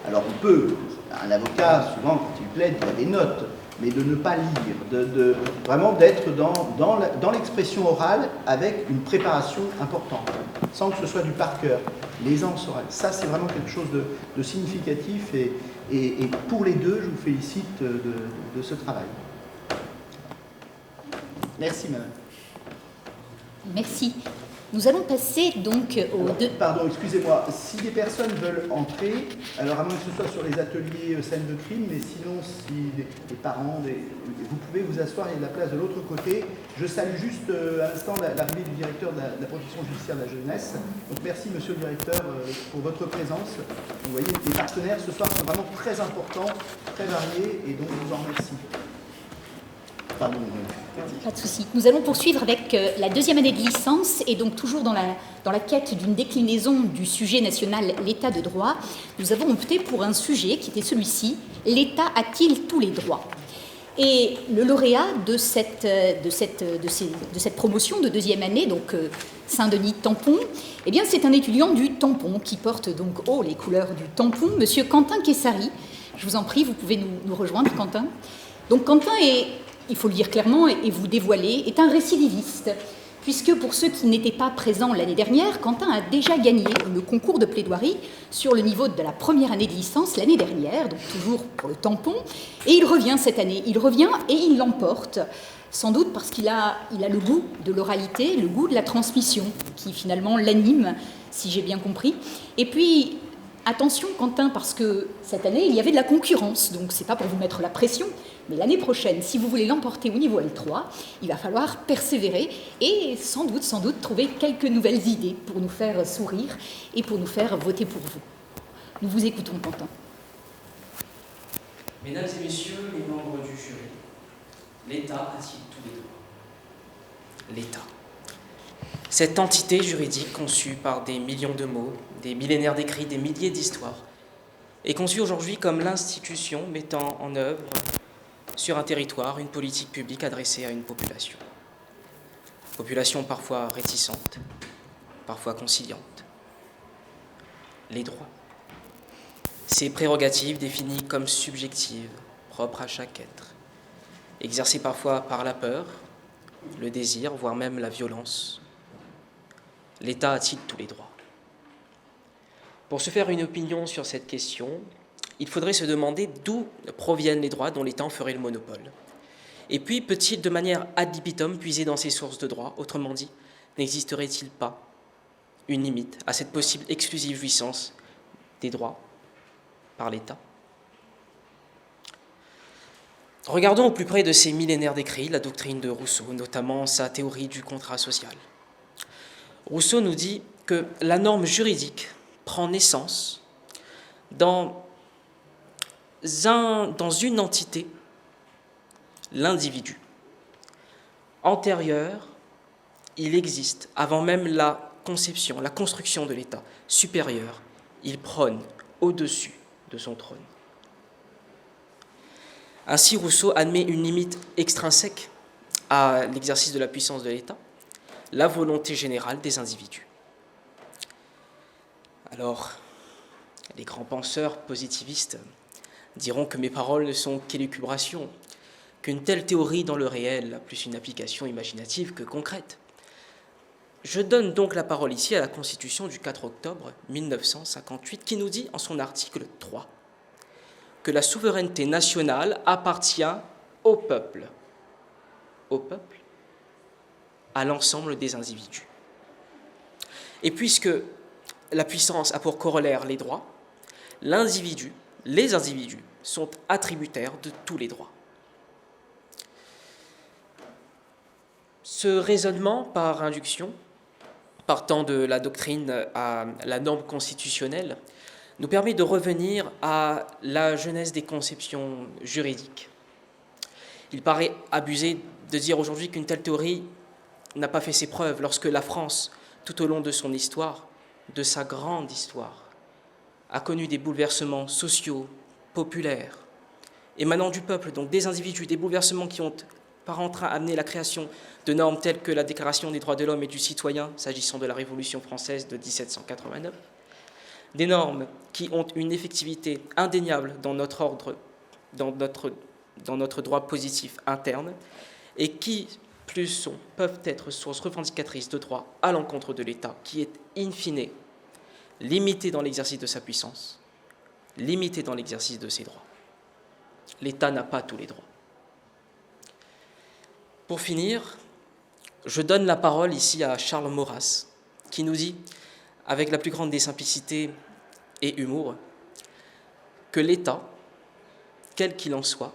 Alors on peut, un avocat, souvent quand il plaide, il y a des notes, mais de ne pas lire, vraiment d'être dans l'expression orale avec une préparation importante, sans que ce soit du par cœur, l'aisance orale. Ça, c'est vraiment quelque chose de significatif et pour les deux, je vous félicite de ce travail. Merci, madame. Merci. Nous allons passer donc aux deux... Pardon, excusez-moi. Si des personnes veulent entrer, alors à moins que ce soit sur les ateliers scènes de crime, mais sinon, si les parents, vous pouvez vous asseoir, il y a de la place de l'autre côté. Je salue juste à l'instant l'arrivée du directeur de la protection judiciaire de la jeunesse. Donc merci, monsieur le directeur, pour votre présence. Vous voyez, les partenaires ce soir sont vraiment très importants, très variés, et donc je vous en remercie. Pardon. Pas de souci. Nous allons poursuivre avec la deuxième année de licence et donc toujours dans la quête d'une déclinaison du sujet national, l'état de droit, nous avons opté pour un sujet qui était celui-ci, l'État a-t-il tous les droits? Et le lauréat de cette promotion de deuxième année, donc Saint-Denis Tampon, eh bien c'est un étudiant du tampon qui porte donc haut les couleurs du tampon, monsieur Quentin Kessari. Je vous en prie, vous pouvez nous rejoindre, Quentin. Donc Quentin est, il faut le dire clairement et vous dévoiler, est un récidiviste, puisque pour ceux qui n'étaient pas présents l'année dernière, Quentin a déjà gagné le concours de plaidoirie sur le niveau de la première année de licence l'année dernière, donc toujours pour le tampon, et il revient cette année. Il revient et il l'emporte, sans doute parce qu'il a le goût de l'oralité, le goût de la transmission, qui finalement l'anime, si j'ai bien compris. Et puis, attention Quentin, parce que cette année, il y avait de la concurrence, donc c'est pas pour vous mettre la pression, mais l'année prochaine, si vous voulez l'emporter au niveau L3, il va falloir persévérer et sans doute trouver quelques nouvelles idées pour nous faire sourire et pour nous faire voter pour vous. Nous vous écoutons, Quentin. Mesdames et messieurs les membres du jury, l'État a-t-il tous les droits? L'État. Cette entité juridique conçue par des millions de mots, des millénaires d'écrits, des milliers d'histoires, est conçue aujourd'hui comme l'institution mettant en œuvre sur un territoire une politique publique adressée à une population. Population parfois réticente, parfois conciliante. Les droits. Ces prérogatives définies comme subjectives, propres à chaque être, exercées parfois par la peur, le désir, voire même la violence. L'État a-t-il tous les droits? Pour se faire une opinion sur cette question, il faudrait se demander d'où proviennent les droits dont l'État en ferait le monopole. Et puis, peut-il de manière ad libitum puiser dans ses sources de droits? Autrement dit, n'existerait-il pas une limite à cette possible exclusive jouissance des droits par l'État? Regardons au plus près de ces millénaires d'écrits la doctrine de Rousseau, notamment sa théorie du contrat social. Rousseau nous dit que la norme juridique prend naissance dans une entité, l'individu. Antérieur, il existe, avant même la conception, la construction de l'État. Supérieur, il prône au-dessus de son trône. Ainsi, Rousseau admet une limite extrinsèque à l'exercice de la puissance de l'État, la volonté générale des individus. Alors, les grands penseurs positivistes diront que mes paroles ne sont qu'élucubrations, qu'une telle théorie dans le réel a plus une application imaginative que concrète. Je donne donc la parole ici à la Constitution du 4 octobre 1958 qui nous dit en son article 3 que la souveraineté nationale appartient au peuple, à l'ensemble des individus. Et puisque la puissance a pour corollaire les droits, les individus sont attributaires de tous les droits. Ce raisonnement par induction, partant de la doctrine à la norme constitutionnelle, nous permet de revenir à la genèse des conceptions juridiques. Il paraît abusé de dire aujourd'hui qu'une telle théorie n'a pas fait ses preuves lorsque la France, tout au long de son histoire, de sa grande histoire, a connu des bouleversements sociaux, populaires, émanant du peuple, donc des individus, des bouleversements qui ont par amener la création de normes telles que la Déclaration des droits de l'homme et du citoyen, s'agissant de la Révolution française de 1789, des normes qui ont une effectivité indéniable dans notre ordre, dans notre droit positif interne, et qui, peuvent être source revendicatrice de droit à l'encontre de l'État, qui est, in fine, limité dans l'exercice de sa puissance, limité dans l'exercice de ses droits. L'État n'a pas tous les droits. Pour finir, je donne la parole ici à Charles Maurras, qui nous dit, avec la plus grande des simplicités et humour, que l'État, quel qu'il en soit,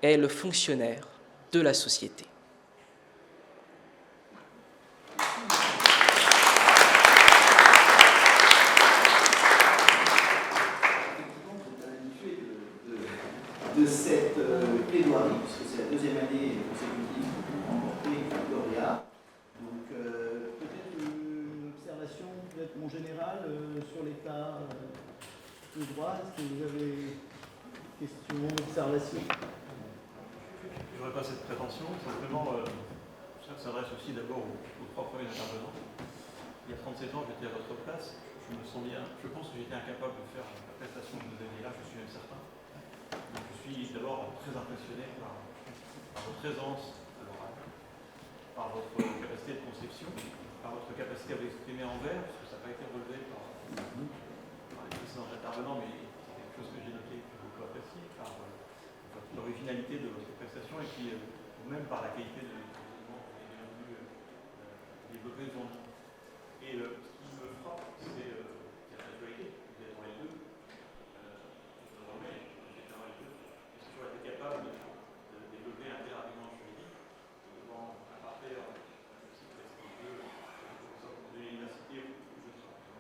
est le fonctionnaire de la société. De cette plaidoirie, puisque c'est la deuxième année consécutive pour remporter le lauréat. Donc peut-être une observation, peut-être mon général, sur l'état du droit. Est-ce que vous avez des questions, observations? Je n'aurais pas cette prétention, simplement ça s'adresse aussi d'abord aux trois premiers intervenants. Il y a 37 ans, j'étais à votre place, je me sens bien, je pense que j'étais incapable de faire la prestation que vous avez là, je suis même certain. Je suis d'abord très impressionné par votre présence à l'oral, par votre capacité de conception, par votre capacité à vous exprimer en vers, parce que ça n'a pas été relevé par les précédents intervenants, mais c'est quelque chose que j'ai noté et que j'ai beaucoup apprécié, par l'originalité de votre prestation et puis même par la qualité de l'élément que vous avez voulu développer devant nous. Et ce qui me frappe, c'est l'actualité, vous êtes dans les deux. Capable de développer un tel argument juridique devant un parterre de l'université où je travaille.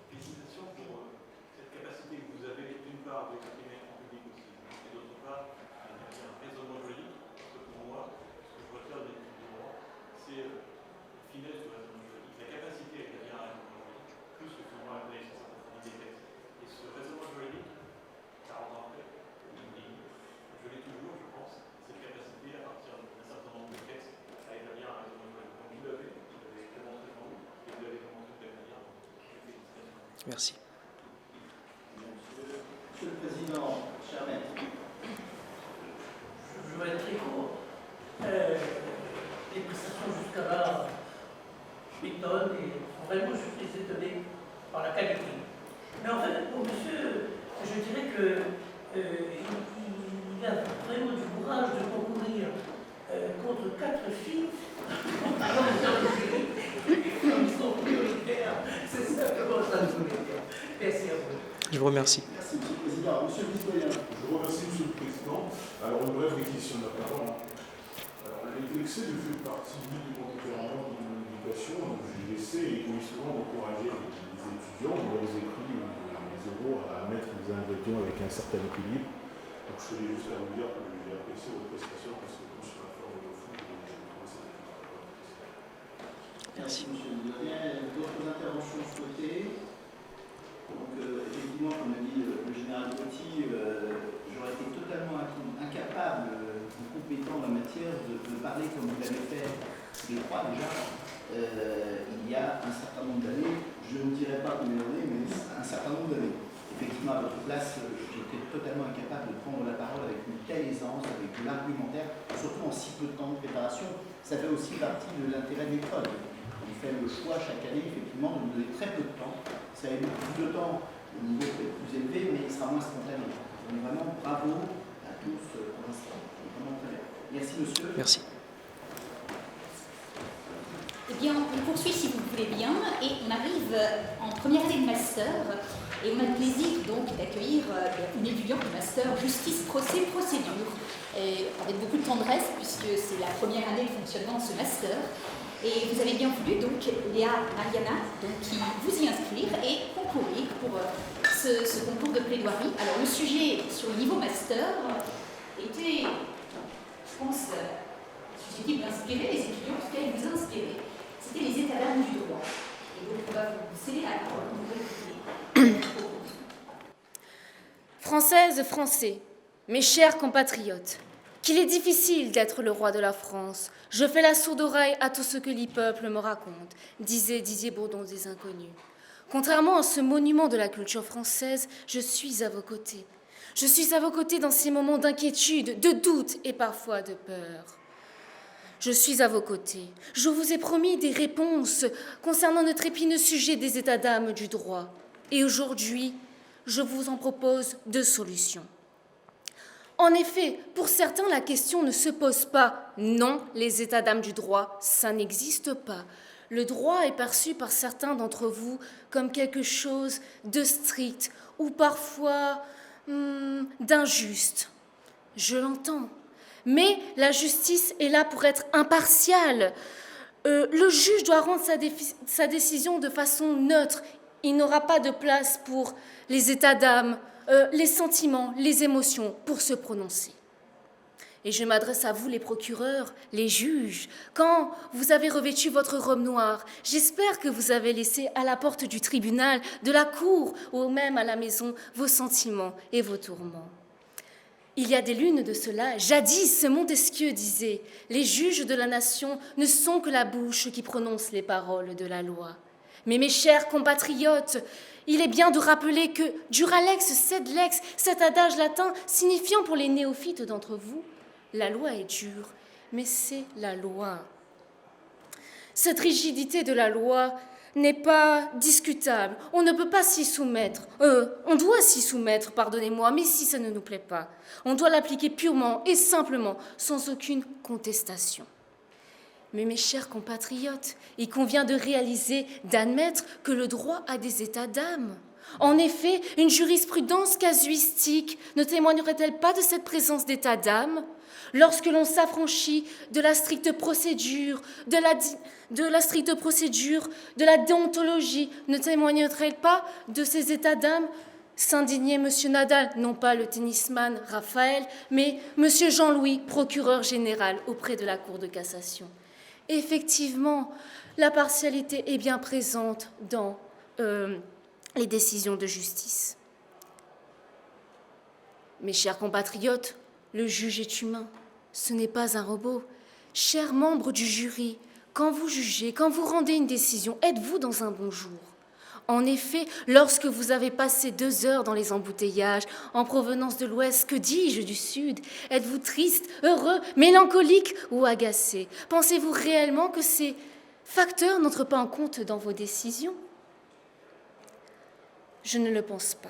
Félicitations pour cette capacité que vous avez d'une part de l'exprimer en public aussi, et d'autre part un raisonnement juridique, parce que pour moi, ce que je retiens des études du droit, c'est la finesse du raisonnement juridique, la capacité à établir un raisonnement juridique, plus que finalement la connaissance approfondie des textes. Et ce raisonnement juridique, 40 ans après, je l'ai toujours, je pense, cette capacité à partir d'un certain nombre de textes à établir un raisonnement juridique. Donc vous l'avez démontré devant nous et vous l'avez démontré de la manière. Merci. Monsieur le Président, cher maître. Je vais être très court. Les prestations jusqu'à là m'étonnent et vraiment je suis étonné par la qualité. Mais en fait, pour monsieur, je dirais que il a vraiment du courage de concourir contre 4 filles qui sont prioritaires. C'est ça que moi je voulais dire. Merci à vous. Je vous remercie. Merci, Monsieur le Président. Monsieur le Vice-Président. Je vous remercie, Monsieur le Président. Alors, une brève réquisition de la parole. Alors, l'excès de fait partie du tempérament de mon éducation, donc j'ai laissé égoïstement d'encourager les étudiants dans leurs écrits ou les oraux à mettre des ingrédients avec un certain équilibre. Donc, je tenais juste à vous dire que j'ai apprécié votre prestation parce que tout sur la forme et au fond, je trouve que c'était Merci, Monsieur le Président. D'autres interventions souhaitées? Donc, effectivement, comme a dit le général Gauthier, j'aurais été totalement incapable, compétent en la matière, de parler comme vous l'avez fait les trois déjà. Il y a un certain nombre d'années, je ne dirais pas combien d'années, mais un certain nombre d'années. Effectivement, à votre place, j'étais totalement incapable de prendre la parole avec une telle aisance, avec de l'argumentaire, surtout en si peu de temps de préparation. Ça fait aussi partie de l'intérêt de l'école. On fait le choix chaque année, effectivement, de nous donner très peu de temps. Ça a eu plus de temps au niveau peut-être plus élevé, mais il sera moins spontané. Donc vraiment, bravo à tous pour l'instant. Vraiment très bien. Merci, monsieur. Merci. Eh bien, on poursuit si vous voulez bien, et on arrive en première année de master, et on a le plaisir donc d'accueillir une étudiante de master Justice, Procès, Procédure, et avec beaucoup de tendresse, puisque c'est la première année de fonctionnement de ce master. Et vous avez bien voulu, donc, Léa Mariana, donc, qui vous y inscrire et concourir pour ce concours de plaidoirie. Alors, le sujet sur le niveau master était, je pense, susceptible d'inspirer les étudiants, en tout cas, il vous a inspiré. C'était les états d'âme du droit. Et donc, on va vous céder la parole. Françaises, Français, mes chers compatriotes, qu'il est difficile d'être le roi de la France. Je fais la sourde oreille à tout ce que les peuples me racontent, disait Didier Bourdon des Inconnus. Contrairement à ce monument de la culture française, je suis à vos côtés. Je suis à vos côtés dans ces moments d'inquiétude, de doute et parfois de peur. Je suis à vos côtés. Je vous ai promis des réponses concernant notre épineux sujet des états d'âme du droit. Et aujourd'hui, je vous en propose 2 solutions. En effet, pour certains, la question ne se pose pas. Non, les états d'âme du droit, ça n'existe pas. Le droit est perçu par certains d'entre vous comme quelque chose de strict ou parfois d'injuste. Je l'entends. Mais la justice est là pour être impartiale. Le juge doit rendre sa décision de façon neutre. Il n'aura pas de place pour les états d'âme, les sentiments, les émotions pour se prononcer. Et je m'adresse à vous, les procureurs, les juges. Quand vous avez revêtu votre robe noire, j'espère que vous avez laissé à la porte du tribunal, de la cour ou même à la maison vos sentiments et vos tourments. Il y a des lunes de cela, jadis, Montesquieu disait « Les juges de la nation ne sont que la bouche qui prononce les paroles de la loi. » Mais mes chers compatriotes, il est bien de rappeler que « duralex sed lex », cet adage latin signifiant pour les néophytes d'entre vous, la loi est dure, mais c'est la loi. Cette rigidité de la loi n'est pas discutable. On ne peut pas s'y soumettre. On doit s'y soumettre, pardonnez-moi, mais si ça ne nous plaît pas, on doit l'appliquer purement et simplement, sans aucune contestation. Mais mes chers compatriotes, il convient de réaliser, d'admettre que le droit a des états d'âme. En effet, une jurisprudence casuistique ne témoignerait-elle pas de cette présence d'état d'âme ? Lorsque l'on s'affranchit de la stricte procédure, de la déontologie, ne témoignerait-elle pas de ces états d'âme ? S'indignait M. Nadal, non pas le tennisman Raphaël, mais M. Jean-Louis, procureur général auprès de la Cour de cassation. Effectivement, la partialité est bien présente dans les décisions de justice. Mes chers compatriotes, le juge est humain, ce n'est pas un robot. Chers membres du jury, quand vous jugez, quand vous rendez une décision, êtes-vous dans un bon jour ? En effet, lorsque vous avez passé 2 heures dans les embouteillages, en provenance de l'Ouest, que dis-je du Sud, êtes-vous triste, heureux, mélancolique ou agacé ? Pensez-vous réellement que ces facteurs n'entrent pas en compte dans vos décisions ? Je ne le pense pas.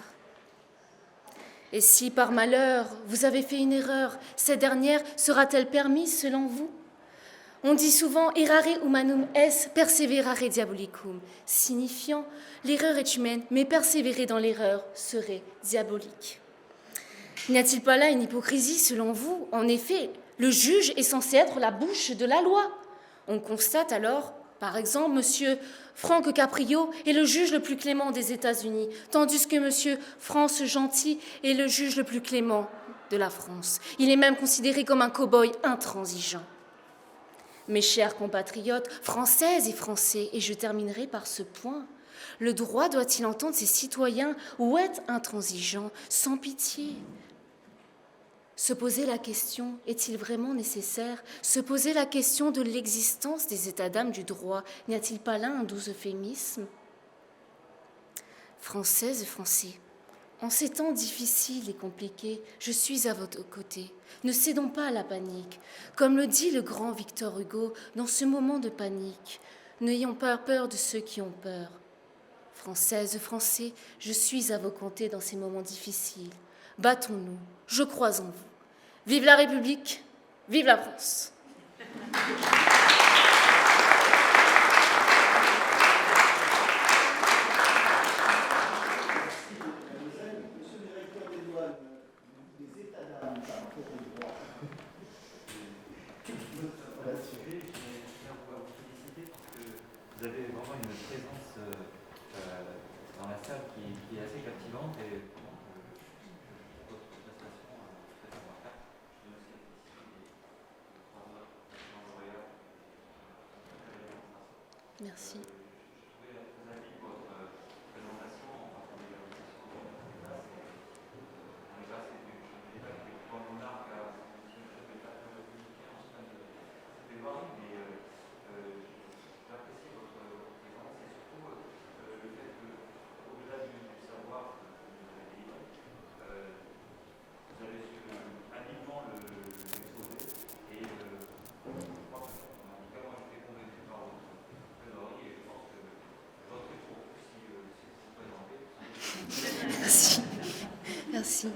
Et si, par malheur, vous avez fait une erreur, cette dernière sera-t-elle permise selon vous ? On dit souvent « errare humanum est, perseverare diabolicum », signifiant « l'erreur est humaine, mais persévérer dans l'erreur serait diabolique ». N'y a-t-il pas là une hypocrisie selon vous ? En effet, le juge est censé être la bouche de la loi. On constate alors, par exemple, M. Franck Caprio est le juge le plus clément des États-Unis, tandis que M. France Gentil est le juge le plus clément de la France. Il est même considéré comme un cow-boy intransigeant. Mes chers compatriotes, françaises et français, et je terminerai par ce point, le droit doit-il entendre ses citoyens ou être intransigeant, sans pitié ? Se poser la question, est-il vraiment nécessaire ? Se poser la question de l'existence des états d'âme du droit, n'y a-t-il pas là un doux euphémisme ? Françaises et Français, en ces temps difficiles et compliqués, je suis à votre côté. Ne cédons pas à la panique. Comme le dit le grand Victor Hugo, dans ce moment de panique, n'ayons pas peur de ceux qui ont peur. Françaises et Français, je suis à vos côtés dans ces moments difficiles. Battons-nous, je crois en vous. Vive la République, vive la France. Vous avez vraiment une présence dans la salle qui est assez captivante et votre prestation très remarquable. Merci. Merci.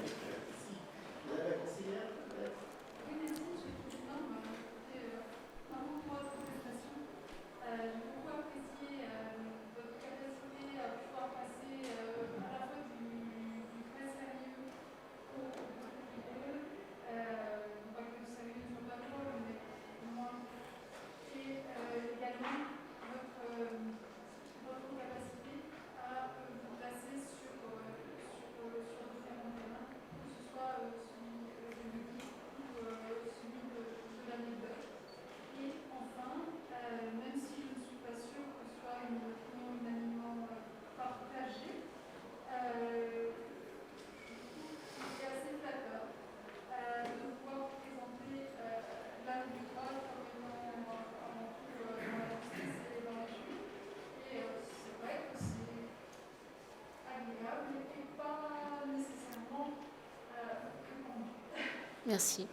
Merci.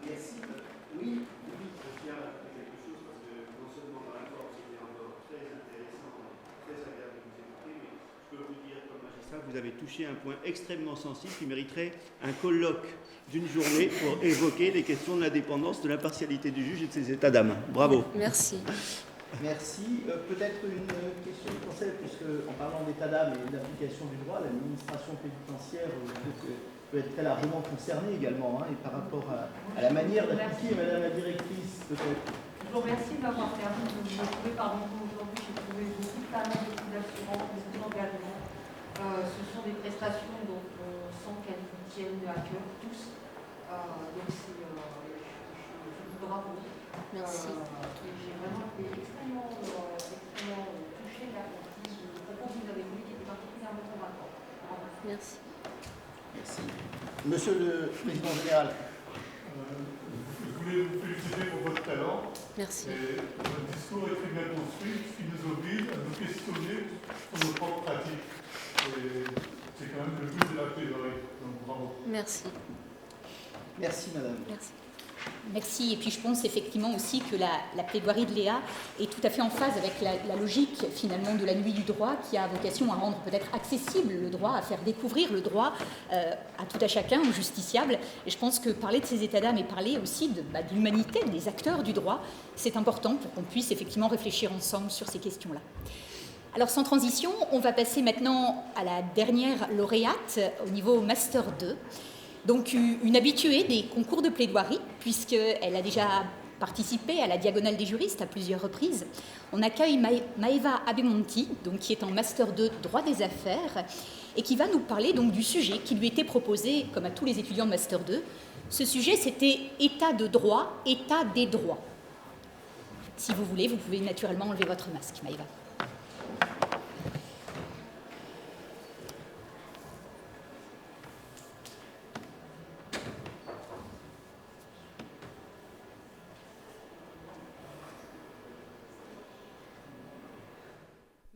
Merci. Oui, je tiens à quelque chose parce que non seulement dans la forme c'était encore très intéressant, très agréable de vous écouter, mais je peux vous dire comme magistrat, vous avez touché un point extrêmement sensible qui mériterait un colloque d'une journée pour évoquer les questions de l'indépendance, de l'impartialité du juge et de ses états d'âme. Bravo. Merci. Merci. Peut-être une question de conseil, puisque en parlant d'état d'âme et d'application du droit, l'administration pénitentiaire peut être très largement concernée également, et par rapport à la manière d'appliquer, Madame la directrice, peut-être. Je vous remercie de m'avoir permis de vous retrouver parmi nous aujourd'hui. J'ai trouvé beaucoup de talents, beaucoup d'assurance, beaucoup d'engagement. Ce sont des prestations dont on sent qu'elles vous tiennent à cœur tous. Donc je vous bravo. Merci. J'ai vraiment été extrêmement touchée de la propos que vous avez voulu, qui était particulièrement convaincant. Merci. Merci. Monsieur le Président général. Je voulais vous féliciter pour votre talent. Merci. Et votre discours est très bien construit, ce qui nous oblige à nous questionner sur nos propres pratiques. Et c'est quand même le but de la plaidoirie. Donc bravo. Merci. Merci, madame. Merci. Merci. Et puis je pense effectivement aussi que la plaidoirie de Léa est tout à fait en phase avec la logique finalement de la nuit du droit, qui a vocation à rendre peut-être accessible le droit, à faire découvrir le droit à tout à chacun, aux justiciables. Et je pense que parler de ces états d'âme et parler aussi de l'humanité, des acteurs du droit, c'est important pour qu'on puisse effectivement réfléchir ensemble sur ces questions-là. Alors sans transition, on va passer maintenant à la dernière lauréate au niveau Master 2. Donc une habituée des concours de plaidoirie, puisqu'elle a déjà participé à la Diagonale des juristes à plusieurs reprises. On accueille Maeva Abemonti, donc, qui est en Master 2 droit des affaires, et qui va nous parler donc, du sujet qui lui était proposé, comme à tous les étudiants de Master 2. Ce sujet, c'était état de droit, état des droits. Si vous voulez, vous pouvez naturellement enlever votre masque, Maeva.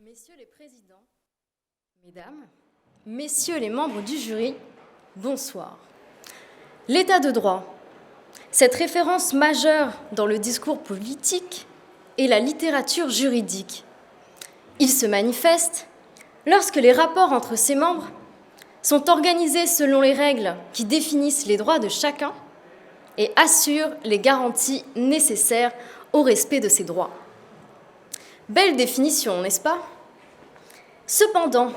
Messieurs les présidents, mesdames, messieurs les membres du jury, bonsoir. L'état de droit, cette référence majeure dans le discours politique et la littérature juridique. Il se manifeste lorsque les rapports entre ses membres sont organisés selon les règles qui définissent les droits de chacun et assurent les garanties nécessaires au respect de ces droits. Belle définition, n'est-ce pas ? Cependant,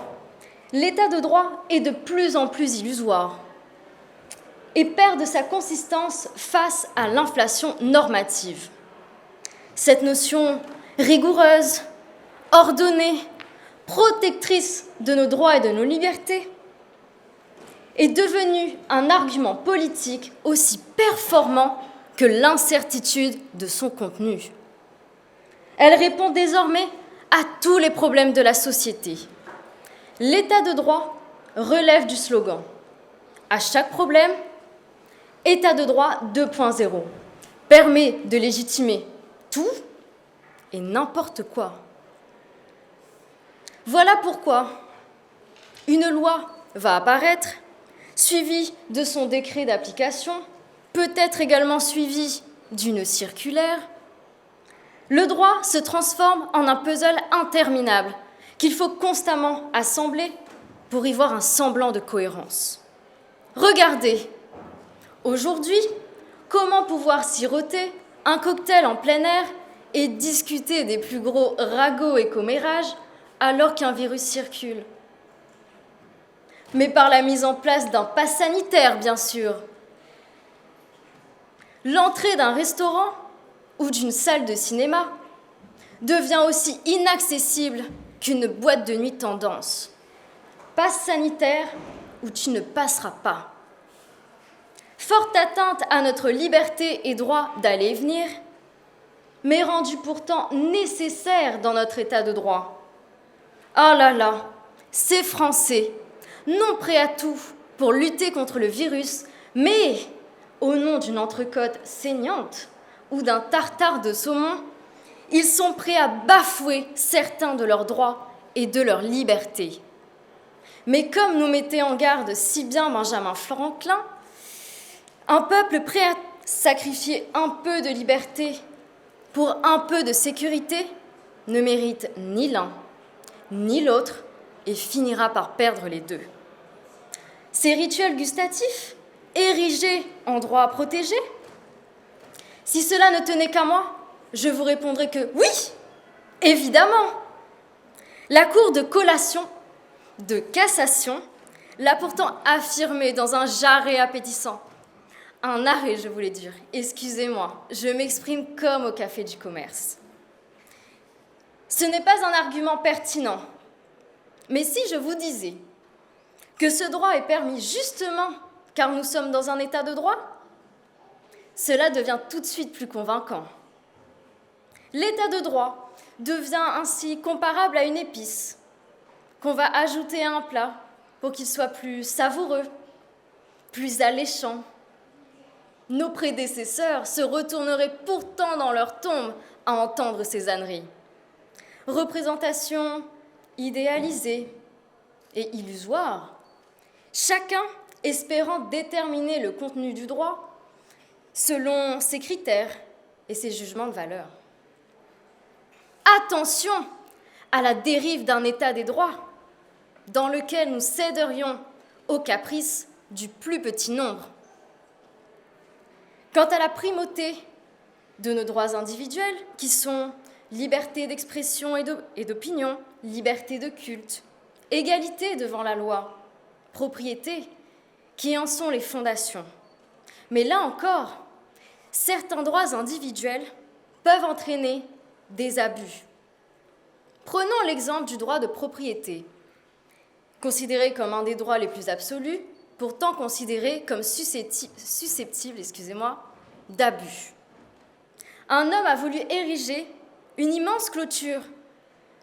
l'état de droit est de plus en plus illusoire et perd de sa consistance face à l'inflation normative. Cette notion rigoureuse, ordonnée, protectrice de nos droits et de nos libertés est devenue un argument politique aussi performant que l'incertitude de son contenu. Elle répond désormais à tous les problèmes de la société. L'état de droit relève du slogan « À chaque problème, état de droit 2.0 permet de légitimer tout et n'importe quoi. » Voilà pourquoi une loi va apparaître, suivie de son décret d'application, peut-être également suivie d'une circulaire. Le droit se transforme en un puzzle interminable qu'il faut constamment assembler pour y voir un semblant de cohérence. Regardez, aujourd'hui, comment pouvoir siroter un cocktail en plein air et discuter des plus gros ragots et commérages alors qu'un virus circule? Mais par la mise en place d'un pass sanitaire, bien sûr. L'entrée d'un restaurant ou d'une salle de cinéma devient aussi inaccessible qu'une boîte de nuit tendance. Passe sanitaire ou tu ne passeras pas. Forte atteinte à notre liberté et droit d'aller et venir, mais rendu pourtant nécessaire dans notre état de droit. Ah là là, ces Français, non prêts à tout pour lutter contre le virus, mais au nom d'une entrecôte saignante ou d'un tartare de saumon, ils sont prêts à bafouer certains de leurs droits et de leur liberté. Mais comme nous mettait en garde si bien Benjamin Franklin, un peuple prêt à sacrifier un peu de liberté pour un peu de sécurité ne mérite ni l'un ni l'autre et finira par perdre les deux. Ces rituels gustatifs, érigés en droit à protéger, si cela ne tenait qu'à moi, je vous répondrais que oui, évidemment. La Cour de cassation l'a pourtant affirmé dans un jarret appétissant. Un arrêt, je voulais dire. Excusez-moi, je m'exprime comme au café du commerce. Ce n'est pas un argument pertinent. Mais si je vous disais que ce droit est permis justement car nous sommes dans un état de droit, cela devient tout de suite plus convaincant. L'état de droit devient ainsi comparable à une épice qu'on va ajouter à un plat pour qu'il soit plus savoureux, plus alléchant. Nos prédécesseurs se retourneraient pourtant dans leur tombe à entendre ces âneries. Représentation idéalisée et illusoire, chacun espérant déterminer le contenu du droit selon ses critères et ses jugements de valeur. Attention à la dérive d'un état des droits dans lequel nous céderions aux caprices du plus petit nombre. Quant à la primauté de nos droits individuels, qui sont liberté d'expression et d'opinion, liberté de culte, égalité devant la loi, propriété, qui en sont les fondations. Mais là encore, certains droits individuels peuvent entraîner des abus. Prenons l'exemple du droit de propriété, considéré comme un des droits les plus absolus, pourtant considéré comme susceptible d'abus. Un homme a voulu ériger une immense clôture,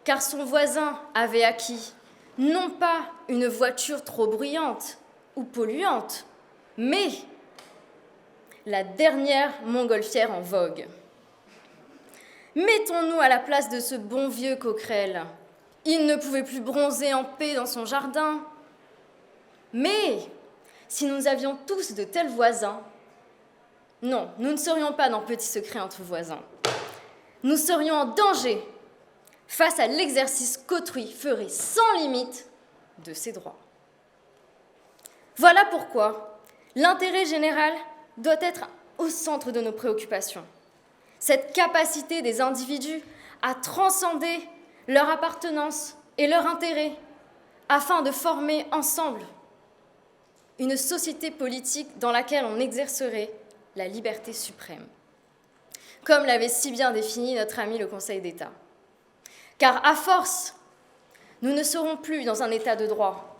car son voisin avait acquis non pas une voiture trop bruyante ou polluante, mais la dernière montgolfière en vogue. Mettons-nous à la place de ce bon vieux Coquerel. Il ne pouvait plus bronzer en paix dans son jardin. Mais si nous avions tous de tels voisins, non, nous ne serions pas dans petit secret entre voisins. Nous serions en danger face à l'exercice qu'autrui ferait sans limite de ses droits. Voilà pourquoi l'intérêt général doit être au centre de nos préoccupations. Cette capacité des individus à transcender leur appartenance et leur intérêt afin de former ensemble une société politique dans laquelle on exercerait la liberté suprême, comme l'avait si bien défini notre ami le Conseil d'État. Car à force, nous ne serons plus dans un état de droit,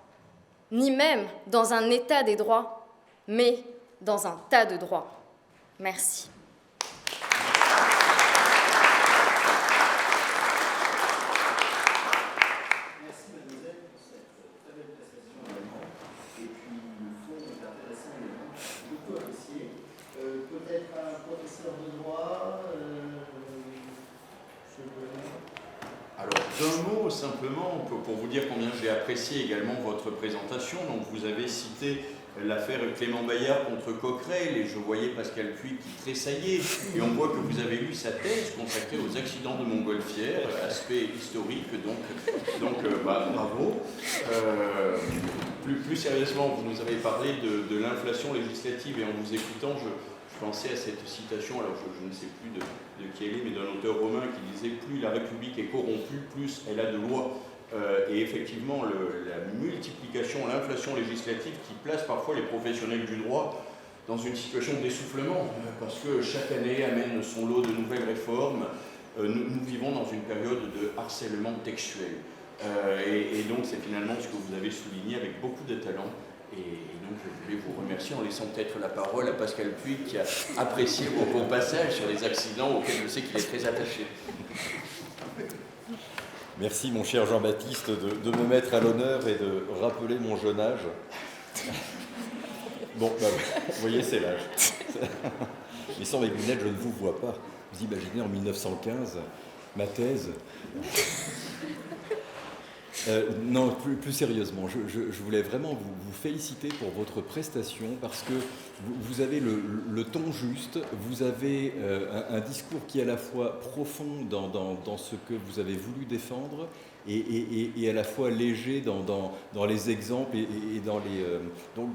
ni même dans un état des droits, mais dans un tas de droits. Merci. Peut-être un professeur de droit, Alors, d'un mot simplement, pour vous dire combien j'ai apprécié également votre présentation. Donc, vous avez cité l'affaire Clément Bayard contre Coquerel, et je voyais Pascal Puy qui tressaillait, et on voit que vous avez lu sa thèse consacrée aux accidents de Montgolfière, aspect historique, donc bravo. Plus sérieusement, vous nous avez parlé de l'inflation législative, et en vous écoutant, je pensais à cette citation, alors je ne sais plus de qui elle est, mais d'un auteur romain qui disait « Plus la République est corrompue, plus elle a de lois ». Et effectivement, la multiplication, l'inflation législative qui place parfois les professionnels du droit dans une situation d'essoufflement, parce que chaque année amène son lot de nouvelles réformes. Nous vivons dans une période de harcèlement textuel. Et donc c'est finalement ce que vous avez souligné avec beaucoup de talent. Et donc je voulais vous remercier en laissant peut-être la parole à Pascal Puy qui a apprécié vos passages sur les accidents auxquels je sais qu'il est très attaché. Merci mon cher Jean-Baptiste de me mettre à l'honneur et de rappeler mon jeune âge. Bon, vous voyez, c'est l'âge. Mais sans mes lunettes, je ne vous vois pas. Vous imaginez en 1915, ma thèse. Non, plus sérieusement, je voulais vraiment vous féliciter pour votre prestation parce que vous avez le ton juste, vous avez un discours qui est à la fois profond dans ce que vous avez voulu défendre et à la fois léger dans les exemples et dans les... donc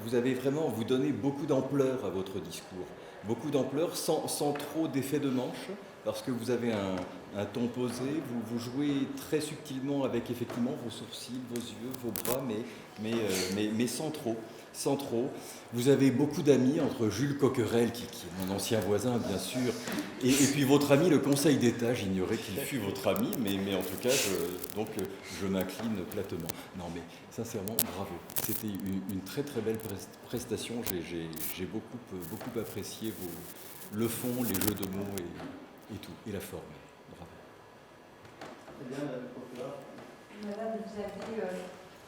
vous avez vraiment, vous donnez beaucoup d'ampleur à votre discours, beaucoup d'ampleur sans trop d'effet de manche, parce que vous avez un ton posé, vous jouez très subtilement avec effectivement vos sourcils, vos yeux, vos bras, mais sans trop. Vous avez beaucoup d'amis, entre Jules Coquerel, qui est mon ancien voisin bien sûr, et puis votre ami le Conseil d'État. J'ignorais qu'il fût votre ami, mais en tout cas, je m'incline platement. Non mais sincèrement, bravo. C'était une très très belle prestation. J'ai beaucoup apprécié le fond, les jeux de mots et tout, et la forme. Bravo. Très bien, Madame le procureur. Madame, vous avez,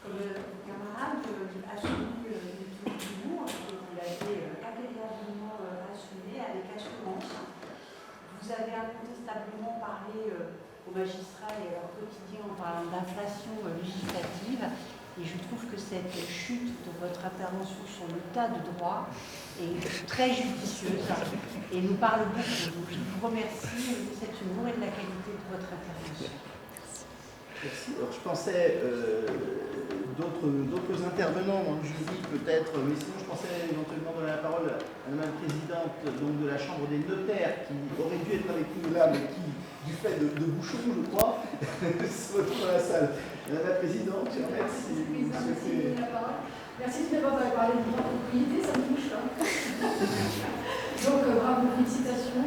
comme camarade, assumé l'humour, que vous l'avez agréablement assumé avec assurance. Vous avez incontestablement parlé aux magistrats et à leur quotidien en parlant d'inflation législative. Et je trouve que cette chute de votre intervention sur l'état de droit est très judicieuse et nous parle beaucoup. Donc je vous remercie de cet humour et de la qualité de votre intervention. Merci. Alors je pensais d'autres intervenants dans le jury peut-être, mais sinon je pensais éventuellement donner la parole à Madame la Présidente donc, de la Chambre des notaires qui aurait dû être avec nous là, mais qui, du fait de bouchons, je crois, se retrouve dans la salle. Madame la Présidente, je remercie. Merci tout d'abord d'avoir parlé de droit de propriété, ça me touche. Hein. Donc bravo, félicitations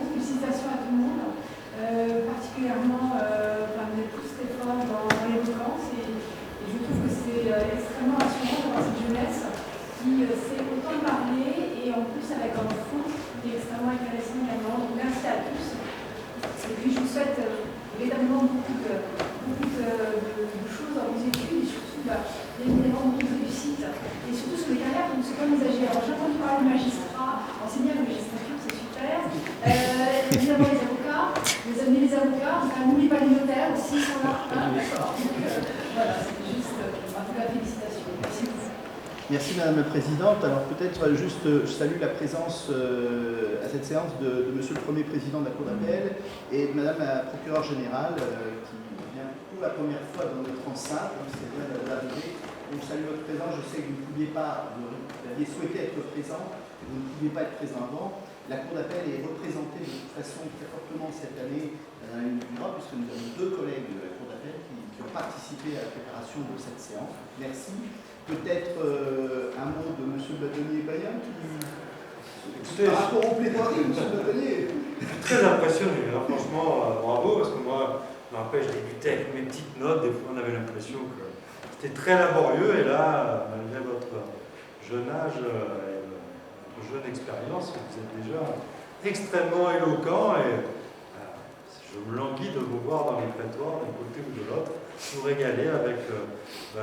à tout le monde. Particulièrement, vous êtes tous très forts dans l'éloquence et je trouve que c'est extrêmement rassurant d'avoir cette jeunesse qui sait autant parler et en plus avec un fond qui est extrêmement intéressant également. Donc merci à tous. Et puis je vous souhaite véritablement beaucoup de choses dans vos études et surtout évidemment beaucoup de réussite et surtout sur les carrières qui ne sont pas envisagées. Alors j'ai entendu parler de magistrats, enseigner à la magistrature, c'est super. Évidemment les avocats, vous amenez les avocats, n'oubliez pas les notaires aussi, ils sont là. D'accord. Voilà, c'est juste en tout cas félicitations. Merci beaucoup. Merci Madame la Présidente. Alors peut-être juste, je salue la présence à cette séance de Monsieur le Premier Président de la Cour d'appel et de Madame la Procureure Générale qui vient pour la première fois dans notre enceinte. C'est bien d'arriver. Donc je salue votre présence. Je sais que vous ne pouviez pas, vous aviez souhaité être présent, vous ne pouviez pas être présent avant. La Cour d'appel est représentée de toute façon très fortement cette année dans la ligne du droit, puisque nous avons deux collègues de la Cour d'appel qui ont participé à la préparation de cette séance. Merci. Peut-être un mot de M. le bâtonnier Bayen par rapport au plaidoirie, M. le bâtonnier. Très impressionné, hein, franchement, bravo, parce que moi, je me rappelle, je débutais avec mes petites notes, des fois on avait l'impression que c'était très laborieux, et là, malgré votre jeune âge, jeune expérience, vous êtes déjà extrêmement éloquent et je me languis de vous voir dans les prétoires d'un côté ou de l'autre, vous régaler avec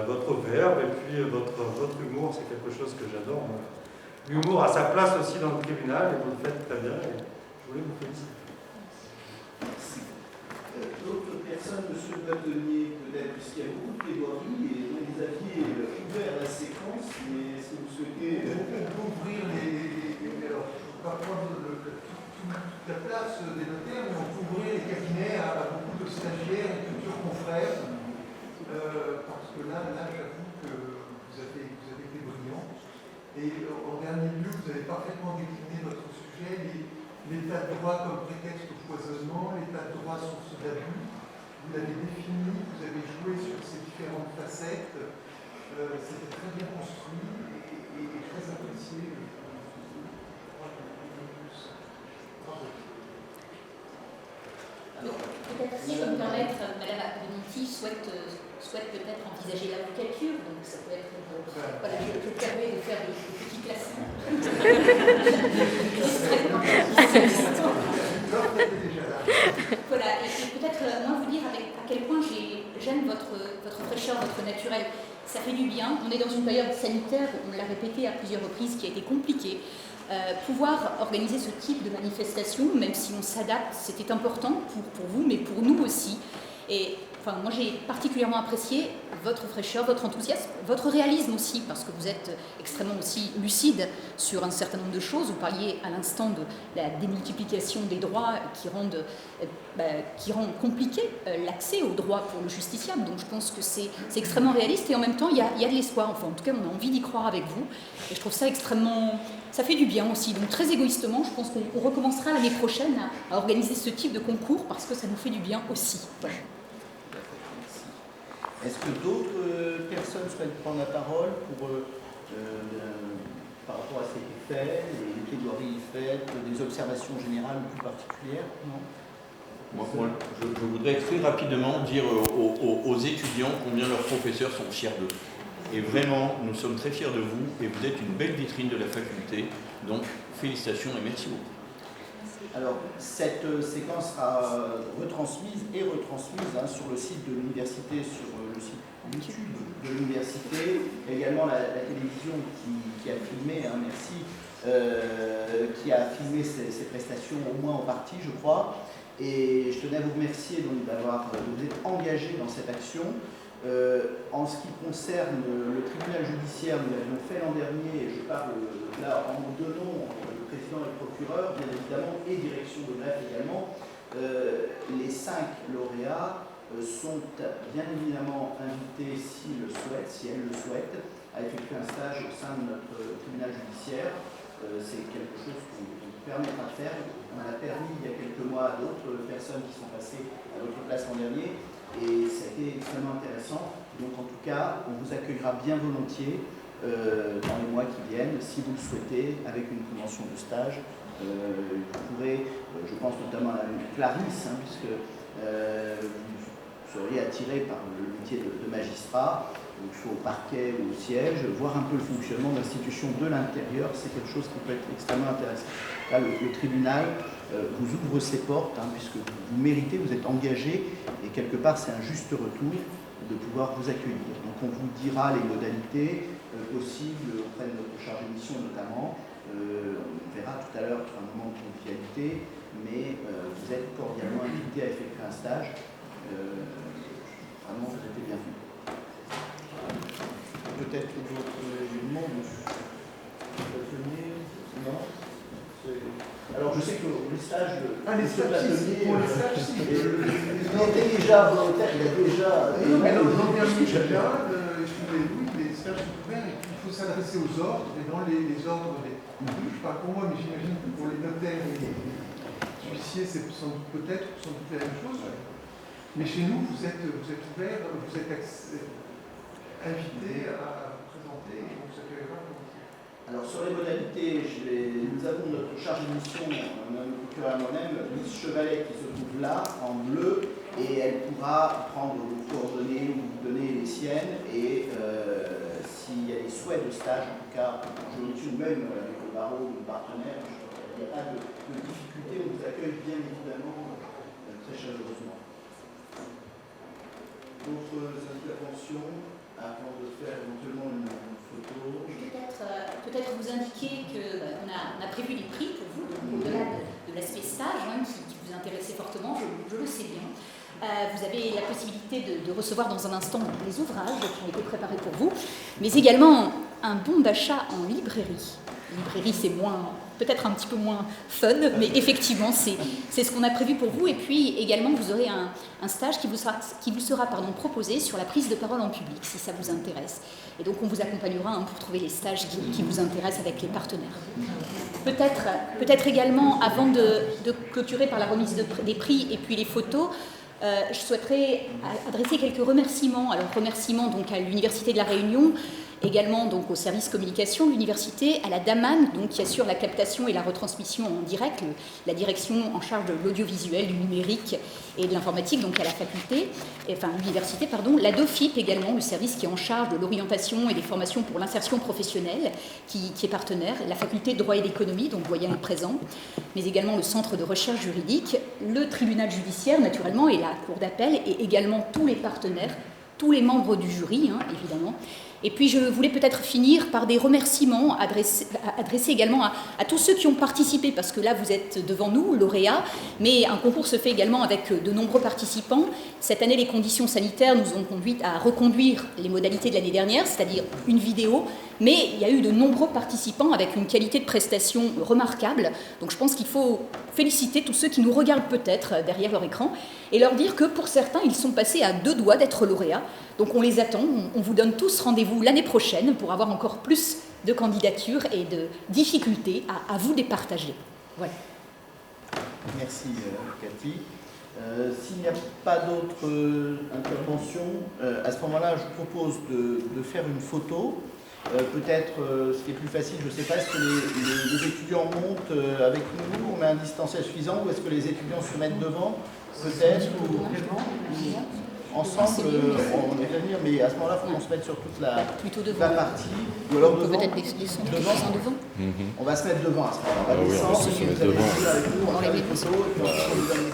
votre verbe et puis votre humour, c'est quelque chose que j'adore. L'humour a sa place aussi dans le tribunal et vous le faites très bien et je voulais vous féliciter. Merci. D'autres personnes, M. le bâtonnier, peut-être, puisqu'il y a beaucoup de plaidoiries et vous aviez ouvert la séquence, mais si vous souhaitez frères, parce que là j'avoue que vous avez été brillant. Et en dernier lieu, vous avez parfaitement décliné votre sujet, l'état de droit comme prétexte au foisonnement, l'état de droit source d'abus. Vous l'avez défini, vous avez joué sur ces différentes facettes. C'était très bien construit et très apprécié. Peut-être, si je peux me permettre, Madame Aboniti souhaite peut-être envisager l'avocature, donc ça peut être. Voilà, je te permets de faire des petits classements. Voilà, et peut-être moi vous dire à quel point j'aime votre fraîcheur, votre naturel. Ça fait du bien. On est dans une période sanitaire, on l'a répété à plusieurs reprises, qui a été compliquée. Pouvoir organiser ce type de manifestation, même si on s'adapte, c'était important pour vous, mais pour nous aussi. Et enfin, moi j'ai particulièrement apprécié votre fraîcheur, votre enthousiasme, votre réalisme aussi, parce que vous êtes extrêmement aussi lucide sur un certain nombre de choses. Vous parliez à l'instant de la démultiplication des droits qui rend compliqué l'accès aux droits pour le justiciable. Donc je pense que c'est extrêmement réaliste et en même temps il y a de l'espoir. Enfin, en tout cas, on a envie d'y croire avec vous. Et je trouve ça extrêmement... Ça fait du bien aussi. Donc très égoïstement, je pense qu'on recommencera l'année prochaine à organiser ce type de concours parce que ça nous fait du bien aussi. Voilà. Est-ce que d'autres personnes souhaitent prendre la parole par rapport à ces faits, les plaidoiries faites, des observations générales ou plus particulières? Non. Moi, je voudrais très rapidement dire aux étudiants combien leurs professeurs sont fiers d'eux. Et vraiment, nous sommes très fiers de vous et vous êtes une belle vitrine de la faculté. Donc, félicitations et merci beaucoup. Alors, cette séquence sera retransmise sur le site de l'université, sur le site YouTube de l'université, également la télévision qui a filmé, merci, qui a filmé ces prestations au moins en partie, je crois. Et je tenais à vous remercier donc de vous être engagé dans cette action. En ce qui concerne le tribunal judiciaire, nous l'avions fait l'an dernier, et je parle là en nos deux noms, le président et le procureur, bien évidemment, et direction de greffe également. Les 5 lauréats sont bien évidemment invités, si elles le souhaitent, à effectuer un stage au sein de notre tribunal judiciaire. C'est quelque chose qu'on nous permettra de faire. On a permis il y a quelques mois à d'autres personnes qui sont passées à votre place l'an dernier. Et ça a été extrêmement intéressant. Donc en tout cas, on vous accueillera bien volontiers dans les mois qui viennent, si vous le souhaitez, avec une convention de stage. Vous pourrez, je pense notamment à Clarisse, puisque vous seriez attiré par le métier de magistrat, donc soit au parquet ou au siège, voir un peu le fonctionnement de l'institution de l'intérieur, c'est quelque chose qui peut être extrêmement intéressant. Là, le tribunal vous ouvre ses portes, puisque vous méritez, vous êtes engagé, et quelque part c'est un juste retour de pouvoir vous accueillir. Donc on vous dira les modalités possibles auprès de notre chargé de mission notamment. On verra tout à l'heure sur un moment de convivialité, mais vous êtes cordialement invité à effectuer un stage. Vraiment, vous êtes les bienvenus. Peut-être d'autres éléments de l'atelier? Non. Alors je sais que les stages de l'atelier, il était déjà volontaire, il a déjà... Non, mais l'an dernier, les stages sont ouverts et il faut s'adresser aux ordres, et dans les ordres, je parle pour moi, mais j'imagine que pour les notaires et les huissiers, c'est peut-être la même chose. Mais chez nous, vous êtes ouverts, vous êtes invités à vous présenter et on s'accueillera. Alors sur les modalités, nous avons notre chargée de mission, le procureur moi-même, Lise Chevalet, qui se trouve là, en bleu, et elle pourra prendre vos coordonnées ou vous donner les siennes, et s'il y a des souhaits de stage, en tout cas en juridiction ou même avec le barreau ou le partenaire, il n'y a pas de difficulté, on vous accueille bien évidemment très chaleureusement. D'autres interventions avant de faire éventuellement une photo? Peut-être vous indiquer qu'on a prévu des prix pour vous, au-delà de l'aspect stage qui vous intéressait fortement, je le sais bien. Vous avez la possibilité de recevoir dans un instant les ouvrages qui ont été préparés pour vous, mais également un bon d'achat en librairie. librairie, c'est peut-être un petit peu moins fun, mais effectivement, c'est ce qu'on a prévu pour vous. Et puis également, vous aurez un stage qui vous sera proposé sur la prise de parole en public, si ça vous intéresse. Et donc, on vous accompagnera pour trouver les stages qui vous intéressent avec les partenaires. Peut-être également, avant de clôturer par la remise des prix et puis les photos, je souhaiterais adresser quelques remerciements. Alors, remerciements donc à l'Université de La Réunion, également donc au service communication de l'université, à la DAMAN, donc qui assure la captation et la retransmission en direct, la direction en charge de l'audiovisuel, du numérique et de l'informatique, donc à la faculté, l'université, pardon, la DOFIP également, le service qui est en charge de l'orientation et des formations pour l'insertion professionnelle, qui est partenaire, la faculté de droit et d'économie, donc voyant le présent, mais également le centre de recherche juridique, le tribunal judiciaire naturellement et la cour d'appel, et également tous les partenaires, tous les membres du jury, évidemment. Et puis je voulais peut-être finir par des remerciements adressés également à tous ceux qui ont participé, parce que là vous êtes devant nous, lauréats, mais un concours se fait également avec de nombreux participants. Cette année, les conditions sanitaires nous ont conduit à reconduire les modalités de l'année dernière, c'est-à-dire une vidéo, mais il y a eu de nombreux participants avec une qualité de prestation remarquable. Donc je pense qu'il faut féliciter tous ceux qui nous regardent peut-être derrière leur écran et leur dire que pour certains, ils sont passés à 2 doigts d'être lauréats. Donc on les attend, on vous donne tous rendez-vous l'année prochaine pour avoir encore plus de candidatures et de difficultés, à vous de les partager. Voilà. Merci Cathy. S'il n'y a pas d'autres interventions, à ce moment-là, je vous propose de faire une photo. Peut-être, ce qui est plus facile, je ne sais pas, est-ce que les étudiants montent avec nous, on met un distanciel suffisant, ou est-ce que les étudiants se mettent devant, peut-être, ou ensemble, on va venir, mais à ce moment-là, il faut qu'on se mette sur toute la partie, ou alors devant. Peut-être devant. On va se mettre devant à ce moment-là. On va descendre, vous allez avec nous, on va faire des photos, et puis on va vous donner